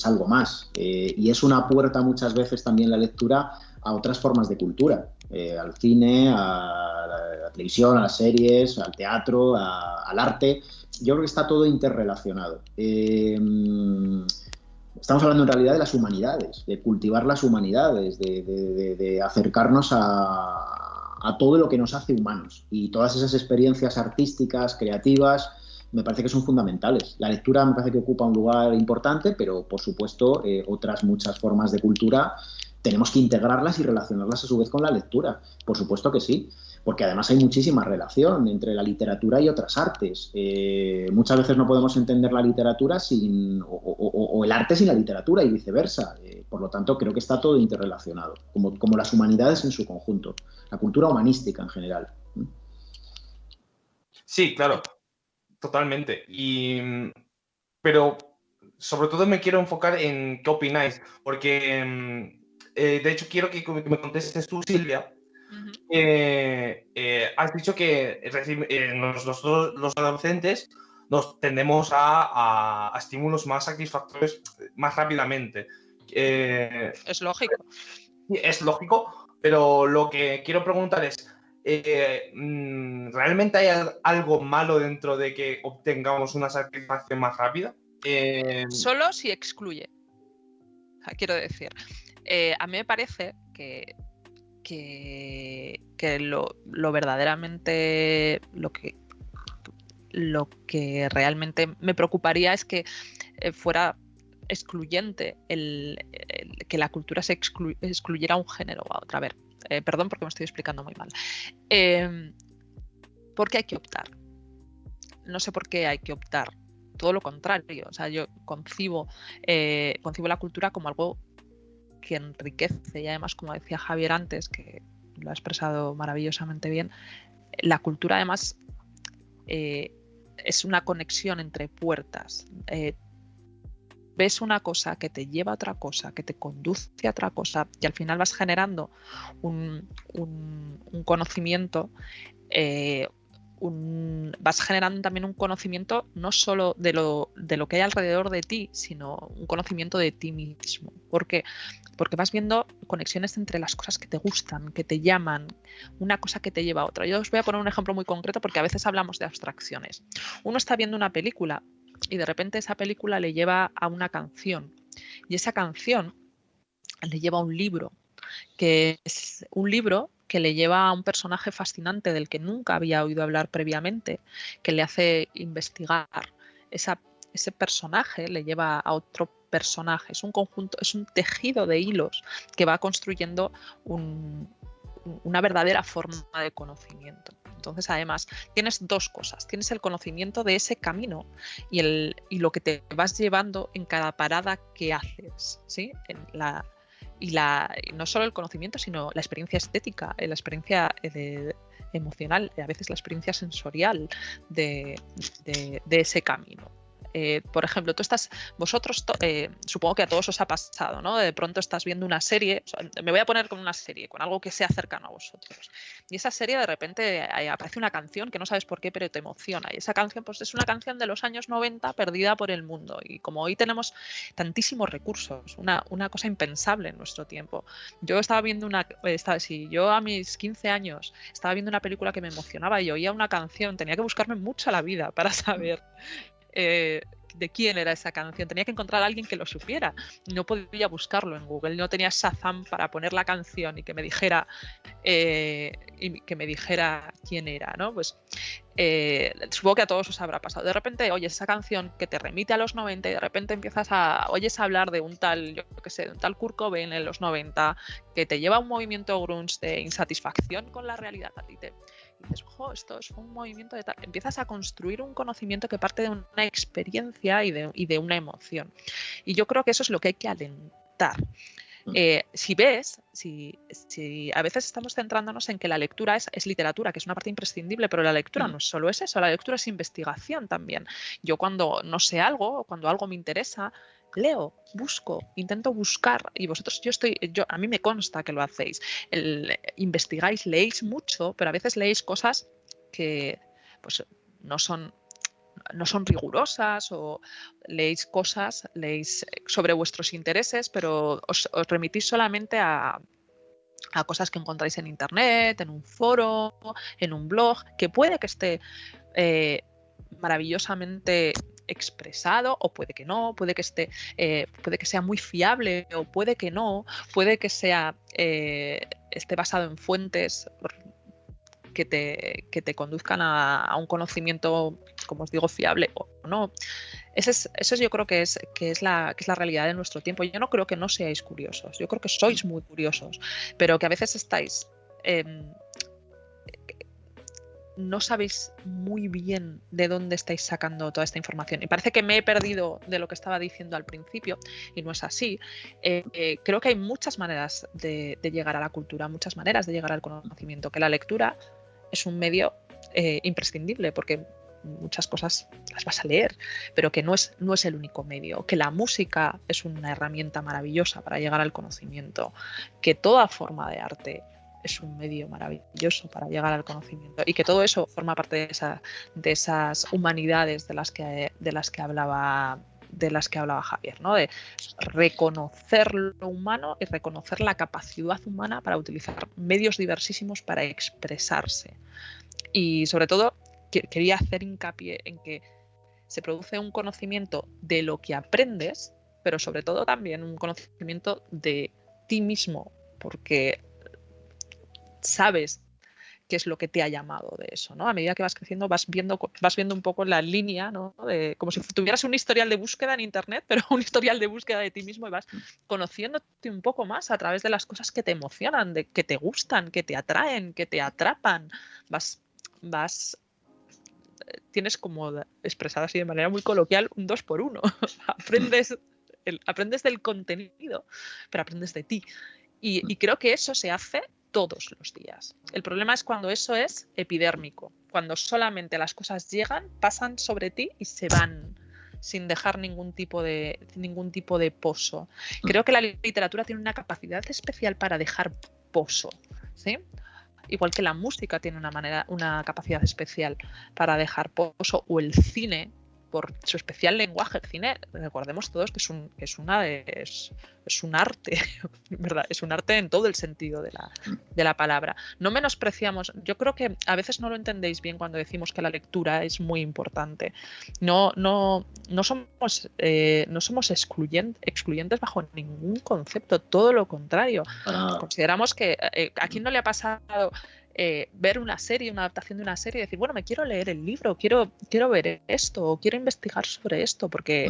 algo más. Y es una puerta muchas veces también la lectura a otras formas de cultura. Al cine, a la televisión, a las series, al teatro, al arte. Yo creo que está todo interrelacionado. Estamos hablando en realidad de las humanidades, de cultivar las humanidades, de acercarnos a todo lo que nos hace humanos. Y todas esas experiencias artísticas, creativas, me parece que son fundamentales. La lectura me parece que ocupa un lugar importante, pero por supuesto otras muchas formas de cultura tenemos que integrarlas y relacionarlas a su vez con la lectura. Por supuesto que sí, porque además hay muchísima relación entre la literatura y otras artes. Muchas veces no podemos entender la literatura o el arte sin la literatura y viceversa. Por lo tanto, creo que está todo interrelacionado, como las humanidades en su conjunto, la cultura humanística en general. Sí, claro, totalmente. Pero sobre todo me quiero enfocar en qué opináis, porque de hecho quiero que me contestes tú, Silvia. Has dicho que nosotros los adolescentes nos tendemos a estímulos más satisfactorios más rápidamente. Es lógico. Es lógico, pero lo que quiero preguntar es, ¿realmente hay algo malo dentro de que obtengamos una satisfacción más rápida? Solo si excluye. O sea, quiero decir, a mí me parece que lo verdaderamente, lo que realmente me preocuparía es que fuera excluyente que la cultura se excluyera a un género o a otro. A ver, perdón porque me estoy explicando muy mal. ¿Por qué hay que optar? No sé por qué hay que optar. Todo lo contrario. O sea, yo concibo la cultura como algo que enriquece, y además, como decía Javier antes, que lo ha expresado maravillosamente bien, la cultura además es una conexión entre puertas. Ves una cosa que te lleva a otra cosa, que te conduce a otra cosa, y al final vas generando un conocimiento, vas generando también un conocimiento no solo de lo que hay alrededor de ti, sino un conocimiento de ti mismo. ¿Por qué? Porque vas viendo conexiones entre las cosas que te gustan, que te llaman, una cosa que te lleva a otra. Yo os voy a poner un ejemplo muy concreto porque a veces hablamos de abstracciones. Uno está viendo una película y de repente esa película le lleva a una canción, y esa canción le lleva a un libro, que es un libro que le lleva a un personaje fascinante del que nunca había oído hablar previamente, que le hace investigar. Ese personaje le lleva a otro personaje. Es un conjunto, es un tejido de hilos que va construyendo una verdadera forma de conocimiento. Entonces, además, tienes dos cosas. Tienes el conocimiento de ese camino y lo que te vas llevando en cada parada que haces, ¿sí? Y no solo el conocimiento, sino la experiencia estética, la experiencia emocional, a veces la experiencia sensorial de ese camino. Por ejemplo, vosotros, supongo que a todos os ha pasado, ¿no? De pronto estás viendo una serie, o sea, me voy a poner con una serie, con algo que sea cercano a vosotros. Y esa serie de repente aparece una canción que no sabes por qué, pero te emociona. Y esa canción pues es una canción de los años 90 perdida por el mundo. Y como hoy tenemos tantísimos recursos, una cosa impensable en nuestro tiempo. Yo estaba viendo yo a mis 15 años estaba viendo una película que me emocionaba y oía una canción, tenía que buscarme mucho la vida para saber de quién era esa canción. Tenía que encontrar a alguien que lo supiera. No podía buscarlo en Google. No tenía Shazam para poner la canción y que me dijera quién era, ¿no? Pues supongo que a todos os habrá pasado. De repente oyes esa canción que te remite a los 90 y de repente oyes hablar de un tal, yo qué sé, de un tal Kurt Cobain en los 90 que te lleva a un movimiento grunge de insatisfacción con la realidad. Y dices, ojo, esto es un movimiento de tal. Empiezas a construir un conocimiento que parte de una experiencia y de una emoción. Y yo creo que eso es lo que hay que alentar. Si a veces estamos centrándonos en que la lectura es literatura, que es una parte imprescindible, pero la lectura no es solo eso, la lectura es investigación también. Yo cuando no sé algo, o cuando algo me interesa, leo, busco, intento buscar, y vosotros, a mí me consta que lo hacéis. Investigáis, leéis mucho, pero a veces leéis cosas que pues no son rigurosas, o leéis sobre vuestros intereses, pero os remitís solamente a cosas que encontráis en internet, en un foro, en un blog, que puede que esté maravillosamente expresado, o puede que no, puede que sea muy fiable, o puede que no, puede que esté basado en fuentes que te conduzcan a un conocimiento, como os digo, fiable o no. Eso yo creo que es la realidad de nuestro tiempo. Yo no creo que no seáis curiosos, yo creo que sois muy curiosos, pero que a veces estáis no sabéis muy bien de dónde estáis sacando toda esta información. Y parece que me he perdido de lo que estaba diciendo al principio, y no es así. Creo que hay muchas maneras de llegar a la cultura, muchas maneras de llegar al conocimiento, que la lectura es un medio imprescindible, porque muchas cosas las vas a leer, pero que no es el único medio, que la música es una herramienta maravillosa para llegar al conocimiento, que toda forma de arte es un medio maravilloso para llegar al conocimiento, y que todo eso forma parte de esas humanidades de las que hablaba Javier, ¿no? De reconocer lo humano y reconocer la capacidad humana para utilizar medios diversísimos para expresarse. Y sobre todo quería hacer hincapié en que se produce un conocimiento de lo que aprendes, pero sobre todo también un conocimiento de ti mismo, porque sabes qué es lo que te ha llamado de eso, ¿no? A medida que vas creciendo vas viendo un poco la línea, ¿no? Como si tuvieras un historial de búsqueda en internet, pero un historial de búsqueda de ti mismo, y vas conociéndote un poco más a través de las cosas que te emocionan, que te gustan, que te atraen, que te atrapan. Tienes, como expresado así de manera muy coloquial, un 2x1. Aprendes del contenido, pero aprendes de ti. Y creo que eso se hace todos los días. El problema es cuando eso es epidérmico, cuando solamente las cosas llegan, pasan sobre ti y se van sin dejar ningún tipo de pozo. Creo que la literatura tiene una capacidad especial para dejar pozo, ¿sí? Igual que la música tiene una capacidad especial para dejar pozo, o el cine, por su especial lenguaje. El cine, recordemos todos que es un arte, ¿verdad? Es un arte en todo el sentido de la palabra. No menospreciamos, yo creo que a veces no lo entendéis bien cuando decimos que la lectura es muy importante. No somos excluyentes bajo ningún concepto, todo lo contrario. Consideramos que ¿a quién no le ha pasado ver una serie, una adaptación de una serie y decir, bueno, me quiero leer el libro, quiero ver esto, o quiero investigar sobre esto, porque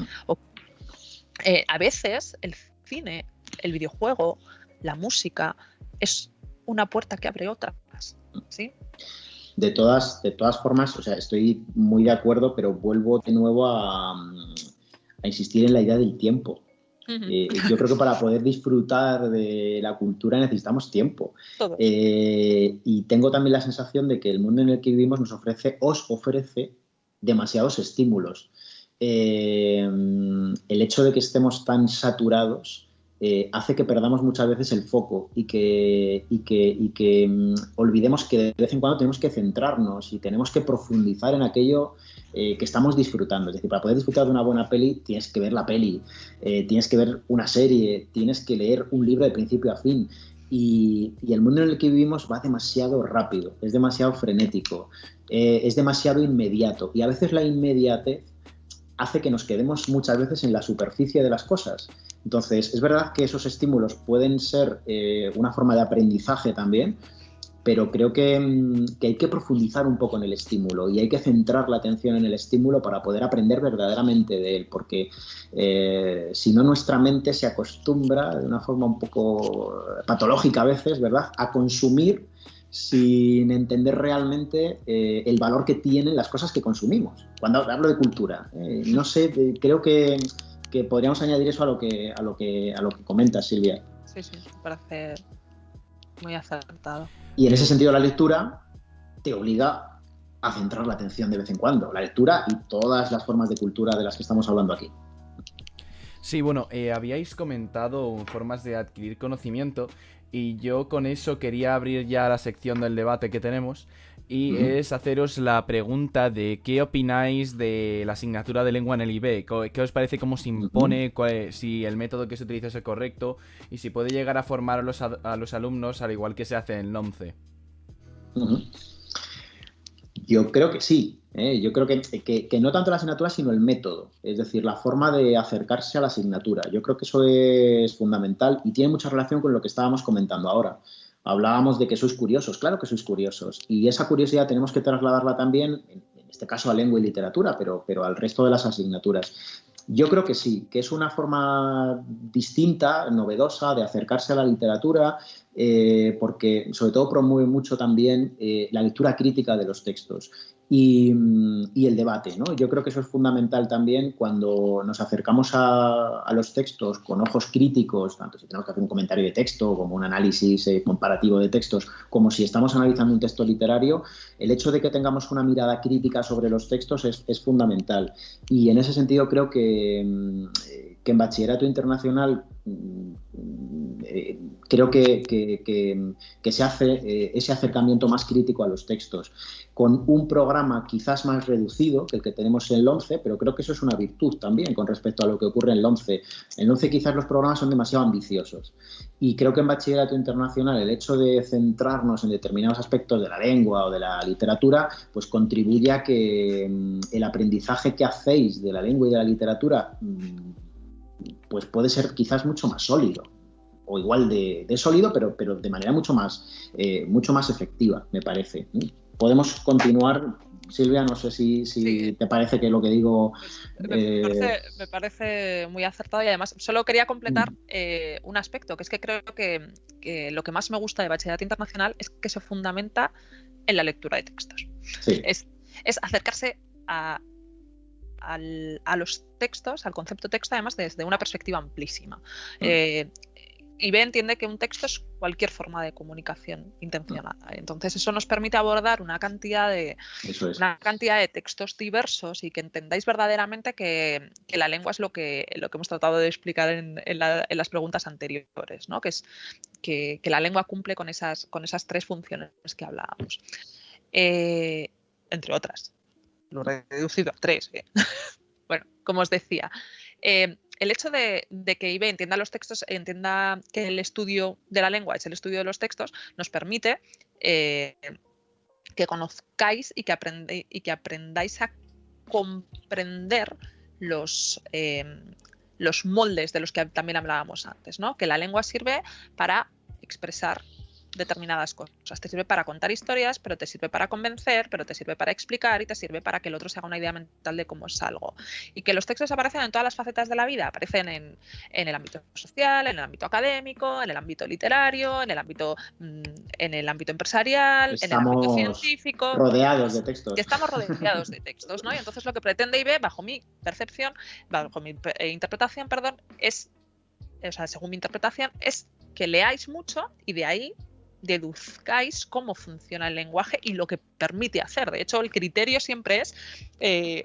a veces el cine, el videojuego, la música es una puerta que abre otras, ¿sí? De todas formas, o sea, estoy muy de acuerdo, pero vuelvo de nuevo a insistir en la idea del tiempo. Yo creo que para poder disfrutar de la cultura necesitamos tiempo. Y tengo también la sensación de que el mundo en el que vivimos os ofrece demasiados estímulos. El hecho de que estemos tan saturados hace que perdamos muchas veces el foco y que olvidemos que de vez en cuando tenemos que centrarnos y tenemos que profundizar en aquello que estamos disfrutando. Es decir, para poder disfrutar de una buena peli tienes que ver la peli, tienes que ver una serie, tienes que leer un libro de principio a fin. Y el mundo en el que vivimos va demasiado rápido, es demasiado frenético, es demasiado inmediato, y a veces la inmediatez hace que nos quedemos muchas veces en la superficie de las cosas. Entonces, es verdad que esos estímulos pueden ser una forma de aprendizaje también, pero creo que hay que profundizar un poco en el estímulo y hay que centrar la atención en el estímulo para poder aprender verdaderamente de él, porque si no, nuestra mente se acostumbra de una forma un poco patológica a veces, ¿verdad?, a consumir sin entender realmente el valor que tienen las cosas que consumimos. Cuando hablo de cultura, no sé, creo que podríamos añadir eso a lo que comentas, Silvia. Sí, me parece muy acertado. Y en ese sentido la lectura te obliga a centrar la atención de vez en cuando. La lectura y todas las formas de cultura de las que estamos hablando aquí. Sí, bueno, habíais comentado formas de adquirir conocimiento y yo con eso quería abrir ya la sección del debate que tenemos y es haceros la pregunta de qué opináis de la asignatura de lengua en el IB. ¿Qué os parece, cómo se impone, si el método que se utiliza es el correcto y si puede llegar a formar a los alumnos al igual que se hace en el 11? Yo creo que sí. Yo creo que no tanto la asignatura, sino el método, es decir, la forma de acercarse a la asignatura. Yo creo que eso es fundamental y tiene mucha relación con lo que estábamos comentando ahora. Hablábamos de que sois curiosos, claro que sois curiosos, y esa curiosidad tenemos que trasladarla también, en este caso a lengua y literatura, pero al resto de las asignaturas. Yo creo que sí, que es una forma distinta, novedosa de acercarse a la literatura, porque sobre todo promueve mucho también la lectura crítica de los textos y el debate, ¿no? Yo creo que eso es fundamental también cuando nos acercamos a los textos con ojos críticos, tanto si tenemos que hacer un comentario de texto como un análisis comparativo de textos, como si estamos analizando un texto literario. El hecho de que tengamos una mirada crítica sobre los textos es fundamental, y en ese sentido creo que que en bachillerato internacional creo que se hace ese acercamiento más crítico a los textos, con un programa quizás más reducido que el que tenemos en el 11, pero creo que eso es una virtud también con respecto a lo que ocurre en el 11. En el 11 quizás los programas son demasiado ambiciosos, y creo que en bachillerato internacional el hecho de centrarnos en determinados aspectos de la lengua o de la literatura pues contribuye a que el aprendizaje que hacéis de la lengua y de la literatura pues puede ser quizás mucho más sólido, o igual de sólido, pero de manera mucho más efectiva, me parece. Podemos continuar, Silvia, no sé si sí. Te parece que lo que digo... Me parece muy acertado, y además solo quería completar un aspecto, que es que creo que lo que más me gusta de bachillerato internacional es que se fundamenta en la lectura de textos. Sí. Es acercarse a los textos, al concepto texto, además desde una perspectiva amplísima. IB entiende que un texto es cualquier forma de comunicación intencionada. Entonces eso nos permite abordar una cantidad de textos diversos, y que entendáis verdaderamente que la lengua es lo que hemos tratado de explicar en las preguntas anteriores, ¿no? Que es que la lengua cumple con esas 3 funciones que hablábamos. Entre otras. Lo he reducido a 3. Bueno, como os decía, el hecho de que IB entienda los textos, entienda que el estudio de la lengua es el estudio de los textos, nos permite que conozcáis y que aprendáis a comprender los moldes de los que también hablábamos antes, ¿no? Que la lengua sirve para expresar determinadas cosas. Te sirve para contar historias, pero te sirve para convencer, pero te sirve para explicar, y te sirve para que el otro se haga una idea mental de cómo es algo. Y que los textos aparecen en todas las facetas de la vida. Aparecen en el ámbito social, en el ámbito académico, en el ámbito literario, en el ámbito empresarial, en el ámbito científico. Rodeados de textos. Que estamos rodeados de textos, ¿no? Y entonces lo que pretende IB, bajo mi interpretación, según mi interpretación, es que leáis mucho y de ahí deduzcáis cómo funciona el lenguaje y lo que permite hacer. De hecho, el criterio siempre es,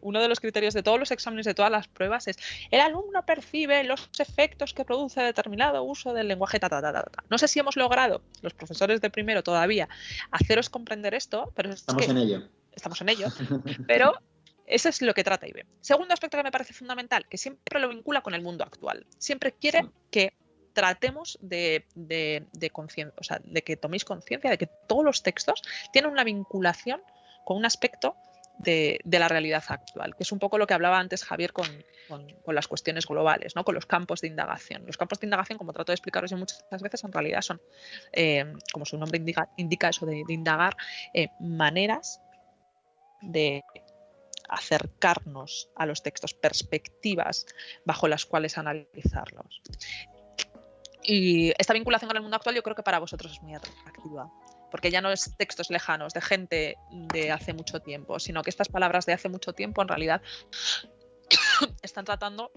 uno de los criterios de todos los exámenes, de todas las pruebas, es: el alumno percibe los efectos que produce determinado uso del lenguaje, No sé si hemos logrado, los profesores de primero todavía, haceros comprender esto, pero estamos en ello, pero eso es lo que trata IB. Segundo aspecto que me parece fundamental, que siempre lo vincula con el mundo actual. Siempre quiere que tratemos de que toméis conciencia de que todos los textos tienen una vinculación con un aspecto de la realidad actual, que es un poco lo que hablaba antes Javier con las cuestiones globales, ¿no? Con los campos de indagación. Los campos de indagación, como trato de explicaros yo muchas veces, en realidad son, como su nombre indica eso de indagar, maneras de acercarnos a los textos, perspectivas bajo las cuales analizarlos. Y esta vinculación con el mundo actual yo creo que para vosotros es muy atractiva, porque ya no es textos lejanos de gente de hace mucho tiempo, sino que estas palabras de hace mucho tiempo en realidad están tratando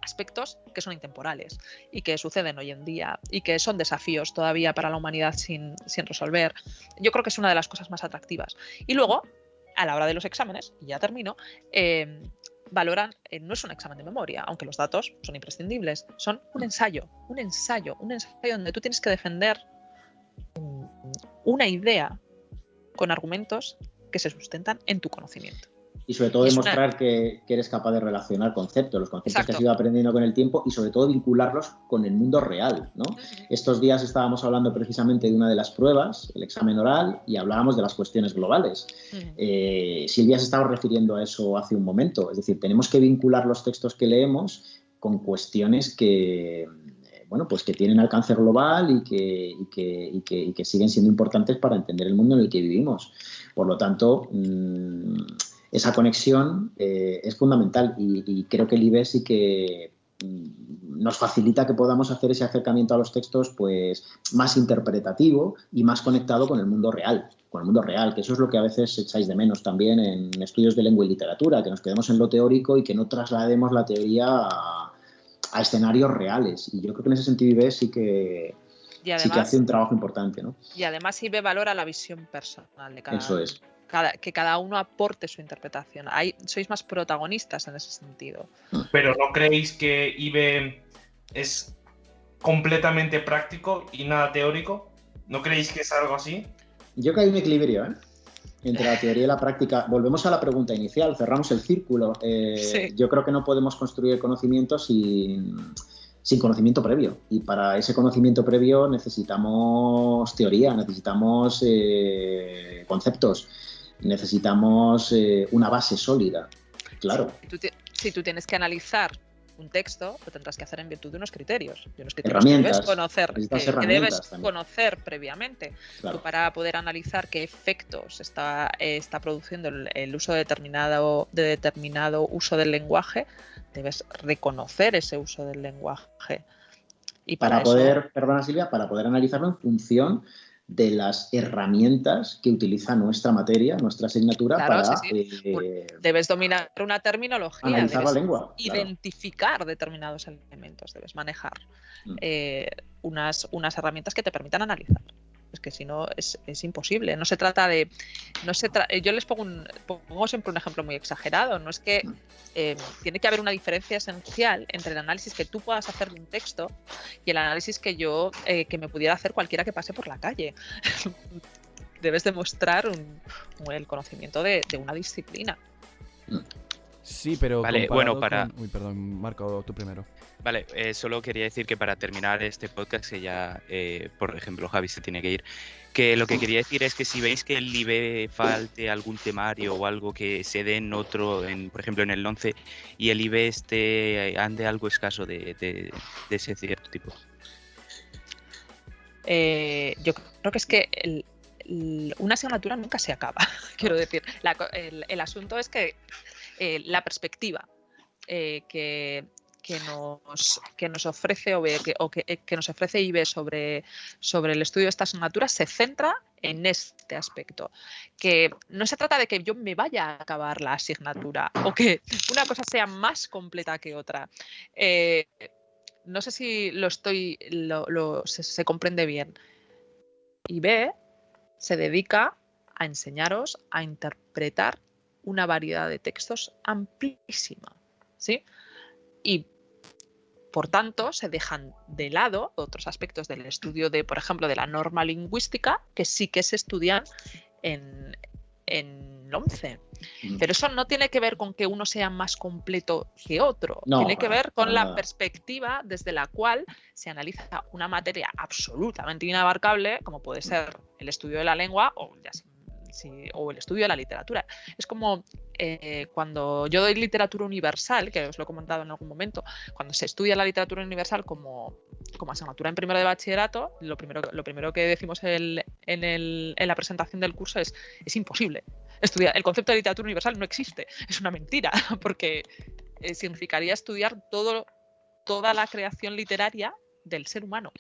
aspectos que son intemporales y que suceden hoy en día y que son desafíos todavía para la humanidad sin resolver. Yo creo que es una de las cosas más atractivas. Y luego, a la hora de los exámenes, y ya termino, valoran, no es un examen de memoria, aunque los datos son imprescindibles, son un ensayo donde tú tienes que defender una idea con argumentos que se sustentan en tu conocimiento. Y sobre todo demostrar que eres capaz de relacionar conceptos, los conceptos que has ido aprendiendo con el tiempo, y sobre todo vincularlos con el mundo real, ¿no? Estos días estábamos hablando precisamente de una de las pruebas, el examen oral, y hablábamos de las cuestiones globales. Silvia se estaba refiriendo a eso hace un momento, es decir, tenemos que vincular los textos que leemos con cuestiones que tienen alcance global y que siguen siendo importantes para entender el mundo en el que vivimos. Por lo tanto, esa conexión es fundamental, y creo que el IB sí que nos facilita que podamos hacer ese acercamiento a los textos pues más interpretativo y más conectado con el mundo real, que eso es lo que a veces echáis de menos también en estudios de lengua y literatura, que nos quedemos en lo teórico y que no traslademos la teoría a escenarios reales. Y yo creo que en ese sentido IB sí que hace un trabajo importante, ¿no? Y además IB valora la visión personal de cada que cada uno aporte su interpretación. Sois más protagonistas en ese sentido. Pero ¿no creéis que IB es completamente práctico y nada teórico? ¿No creéis que es algo así? Yo creo que hay un equilibrio, ¿eh? Entre la teoría y la práctica. Volvemos a la pregunta inicial, cerramos el círculo. Sí. Yo creo que no podemos construir conocimiento sin conocimiento previo. Y para ese conocimiento previo necesitamos teoría, necesitamos conceptos, necesitamos una base sólida. Claro. Si tú tienes que analizar un texto, lo tendrás que hacer en virtud de unos criterios. Herramientas. Que debes conocer previamente. Claro. Tú, para poder analizar qué efectos está produciendo el uso de determinado uso del lenguaje, debes reconocer ese uso del lenguaje. Y para poder, perdona Silvia, para poder analizarlo en función de las herramientas que utiliza nuestra materia, nuestra asignatura, claro, para... debes dominar una terminología, analizar la lengua, identificar determinados elementos, debes manejar unas herramientas que te permitan analizar. Es que si no es imposible. No se trata de... yo les pongo siempre un ejemplo muy exagerado. No es que tiene que haber una diferencia esencial entre el análisis que tú puedas hacer de un texto y el análisis que me pudiera hacer cualquiera que pase por la calle. Debes demostrar el conocimiento de una disciplina. Sí, pero vale, bueno, Uy, perdón, Marco, tú primero. Vale, solo quería decir que para terminar este podcast, que ya, por ejemplo, Javi se tiene que ir, que lo que quería decir es que si veis que el IB falte algún temario o algo que se dé en otro, por ejemplo en el 11, y el IB ande algo escaso de ese cierto tipo. Yo creo que es que una asignatura nunca se acaba, quiero decir. El asunto es que la perspectiva que nos ofrece que nos ofrece IB sobre el estudio de esta asignatura se centra en este aspecto. Que no se trata de que yo me vaya a acabar la asignatura o que una cosa sea más completa que otra. No sé si se comprende bien. IB se dedica a enseñaros a interpretar una variedad de textos amplísima, ¿sí? Y por tanto se dejan de lado otros aspectos del estudio por ejemplo, de la norma lingüística que sí que se estudian en 11. Pero eso no tiene que ver con que uno sea más completo que otro. No, tiene que ver con la perspectiva desde la cual se analiza una materia absolutamente inabarcable, como puede ser el estudio de la lengua o el estudio de la literatura. Es como cuando yo doy literatura universal, que os lo he comentado en algún momento, cuando se estudia la literatura universal como asignatura en primero de bachillerato, lo primero que decimos en la presentación del curso es imposible. El concepto de literatura universal no existe, es una mentira, porque significaría estudiar toda la creación literaria del ser humano.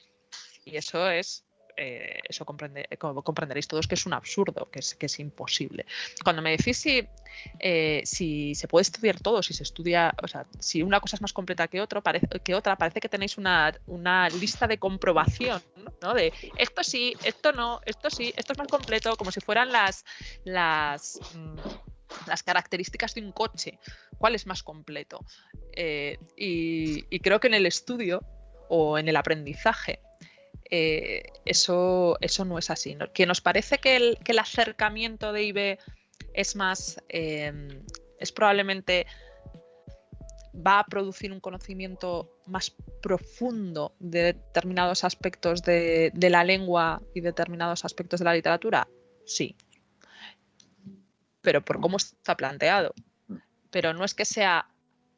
Y eso es... eso comprenderéis todos que es un absurdo, que es imposible. Cuando me decís si se puede estudiar todo, si se estudia, o sea, si una cosa es más completa que otra, parece que tenéis una lista de comprobación, ¿no? De esto sí, esto no, esto sí, esto es más completo, como si fueran las características de un coche. ¿Cuál es más completo? Y creo que en el estudio o en el aprendizaje eso no es así, ¿no? Que nos parece que el acercamiento de IB es más, es probablemente va a producir un conocimiento más profundo de determinados aspectos de la lengua y determinados aspectos de la literatura, sí, pero por cómo está planteado. Pero no es que sea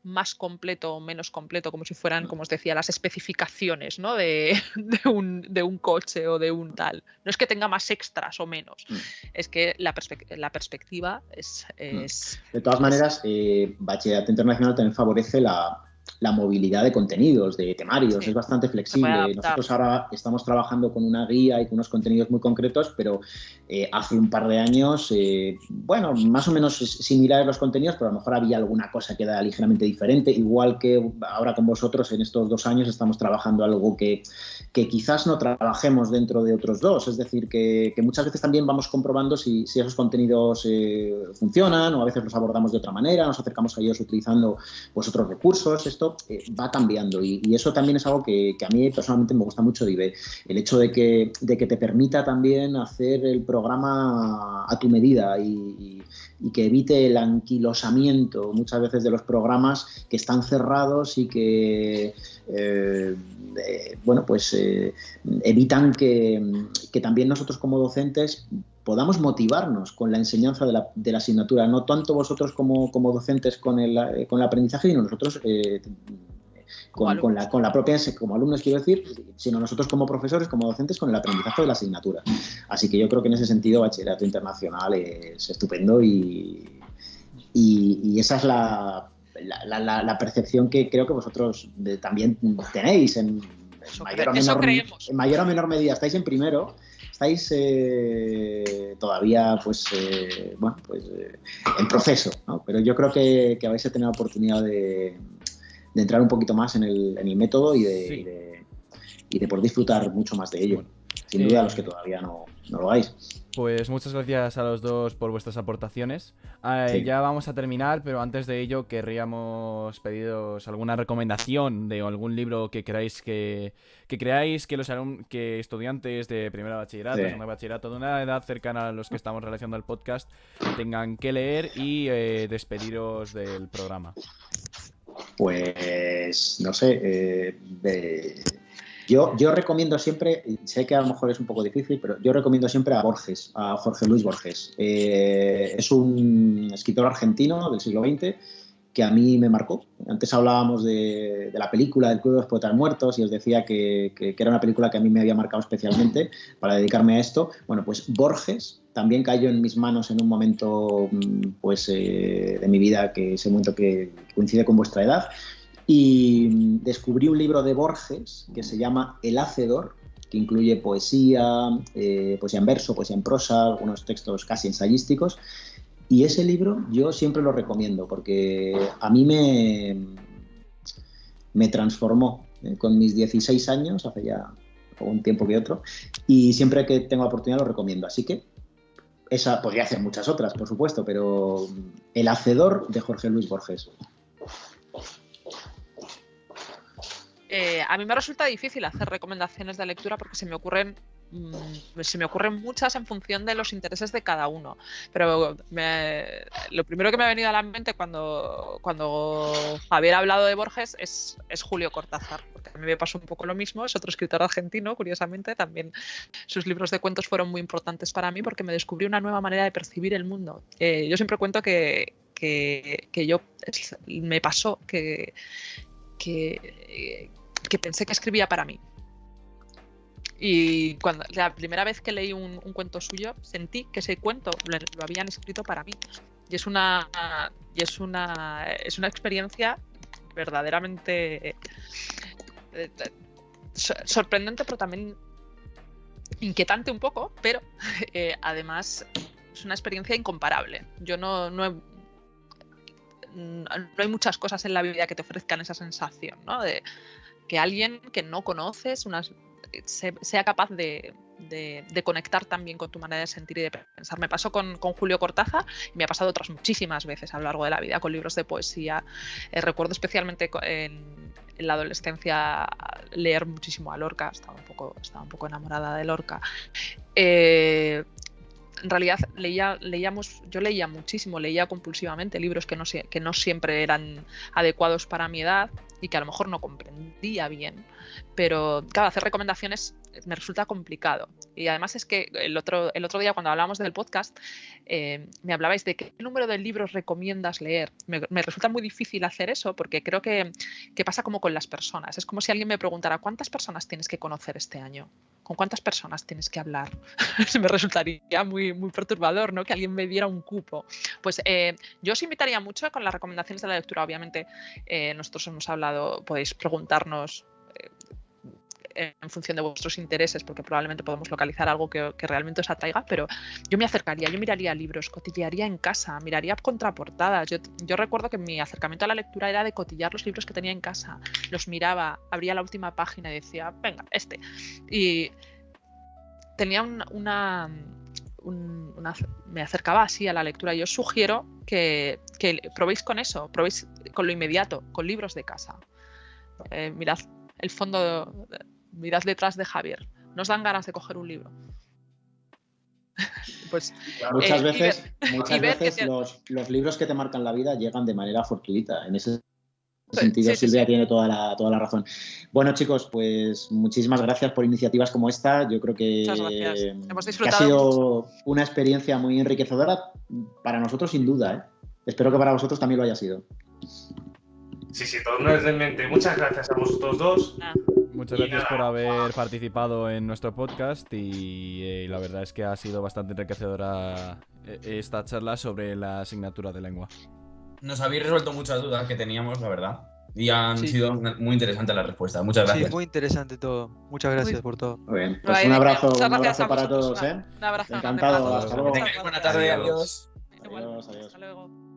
más completo o menos completo, como si fueran, como os decía, las especificaciones, ¿no? de un coche o de un tal. No es que tenga más extras o menos, es que la perspectiva es... De todas maneras, Bachillerato Internacional también favorece la la movilidad de contenidos, de temarios, Sí. es bastante Se puede flexible. adaptar. Nosotros ahora estamos trabajando con una guía y con unos contenidos muy concretos, pero hace un par de años, bueno, más o menos similares los contenidos, pero a lo mejor había alguna cosa que era ligeramente diferente, igual que ahora con vosotros en estos 2 años estamos trabajando algo que quizás no trabajemos dentro de otros 2, es decir, que muchas veces también vamos comprobando si esos contenidos funcionan, o a veces los abordamos de otra manera, nos acercamos a ellos utilizando pues otros recursos. Esto va cambiando y eso también es algo que a mí personalmente me gusta mucho de IB, el hecho de que te permita también hacer el programa a tu medida y que evite el anquilosamiento muchas veces de los programas que están cerrados y que bueno, pues evitan que también nosotros como docentes podamos motivarnos con la enseñanza de la asignatura, no tanto vosotros como docentes con el aprendizaje, sino nosotros con la propia, como alumnos quiero decir, sino nosotros como profesores, como docentes, con el aprendizaje de la asignatura. Así que yo creo que en ese sentido Bachillerato Internacional es estupendo y esa es la percepción que creo que vosotros también tenéis en mayor o menor medida. Estáis en primero, estáis todavía en proceso, ¿no? Pero yo creo que vais a tener la oportunidad de entrar un poquito más en el método y de poder disfrutar mucho más de ello. Bueno, sin duda los que todavía no lo hagáis. Pues muchas gracias a los dos por vuestras aportaciones. Sí. Ya vamos a terminar, pero antes de ello querríamos pediros alguna recomendación de algún libro que creáis que los que estudiantes de primero bachillerato, Sí. segundo bachillerato, de una edad cercana a los que estamos realizando el podcast, tengan que leer y despediros del programa. Pues no sé, yo recomiendo siempre, sé que a lo mejor es un poco difícil, pero yo recomiendo siempre a Borges, a Jorge Luis Borges. Es un escritor argentino del siglo XX que a mí me marcó. Antes hablábamos de la película del Club de los Poetas Muertos y os decía que era una película que a mí me había marcado especialmente para dedicarme a esto. Bueno, pues Borges también cayó en mis manos en un momento de mi vida, que ese momento que coincide con vuestra edad, y descubrí un libro de Borges que se llama El Hacedor, que incluye poesía en verso, poesía en prosa, algunos textos casi ensayísticos. Y ese libro yo siempre lo recomiendo porque a mí me transformó con mis 16 años, hace ya un tiempo que otro, y siempre que tengo la oportunidad lo recomiendo. Así que esa podría hacer muchas otras, por supuesto, pero El Hacedor de Jorge Luis Borges. A mí me resulta difícil hacer recomendaciones de lectura porque se me ocurren muchas en función de los intereses de cada uno. Pero lo primero que me ha venido a la mente cuando Javier ha hablado de Borges es Julio Cortázar, porque a mí me pasó un poco lo mismo. Es otro escritor argentino, curiosamente. También sus libros de cuentos fueron muy importantes para mí porque me descubrí una nueva manera de percibir el mundo. Yo siempre cuento que me pasó que pensé que escribía para mí. Y cuando la primera vez que leí un cuento suyo, sentí que ese cuento lo habían escrito para mí. Y es una experiencia verdaderamente sorprendente, pero también inquietante un poco, pero además es una experiencia incomparable. Yo no hay muchas cosas en la vida que te ofrezcan esa sensación, ¿no? De que alguien que no conoces sea capaz de conectar también con tu manera de sentir y de pensar. Me pasó con Julio Cortázar y me ha pasado otras muchísimas veces a lo largo de la vida con libros de poesía. Recuerdo especialmente en la adolescencia leer muchísimo a Lorca, estaba un poco enamorada de Lorca. En realidad yo leía muchísimo, leía compulsivamente libros que no siempre eran adecuados para mi edad y que a lo mejor no comprendía bien. Pero claro, hacer recomendaciones me resulta complicado. Y además es que el otro día cuando hablábamos del podcast me hablabais de qué número de libros recomiendas leer. Me resulta muy difícil hacer eso porque creo que pasa como con las personas. Es como si alguien me preguntara ¿cuántas personas tienes que conocer este año? ¿Con cuántas personas tienes que hablar? Me resultaría muy, muy perturbador, ¿no? Que alguien me diera un cupo. Pues yo os invitaría mucho con las recomendaciones de la lectura. Obviamente nosotros hemos hablado, podéis preguntarnos en función de vuestros intereses, porque probablemente podemos localizar algo que realmente os atraiga, pero yo me acercaría, yo miraría libros, cotillearía en casa, miraría contraportadas. Yo recuerdo que mi acercamiento a la lectura era de cotillar los libros que tenía en casa, los miraba, abría la última página y decía, venga, este. Y tenía me acercaba así a la lectura. Yo os sugiero que probéis con eso, probéis con lo inmediato, con libros de casa. Mirad el fondo, mirad detrás de Javier. ¿No os dan ganas de coger un libro? Pues muchas veces los libros que te marcan la vida llegan de manera fortuita. En ese sentido, Silvia tiene toda la razón. Bueno, chicos, pues muchísimas gracias por iniciativas como esta. Yo creo que ha sido una experiencia muy enriquecedora para nosotros, sin duda, ¿eh? Espero que para vosotros también lo haya sido. Sí, totalmente. Muchas gracias a vosotros dos. Muchas gracias por haber participado en nuestro podcast y la verdad es que ha sido bastante enriquecedora esta charla sobre la asignatura de lengua. Nos habéis resuelto muchas dudas que teníamos, la verdad. Y han sido muy interesantes las respuestas. Muchas gracias. Sí, muy interesante todo. Muchas gracias por todo. Muy bien. Pues un abrazo para todos, ¿eh? Un abrazo. Encantado. Hasta luego. Buena tarde, adiós. Adiós. Hasta luego.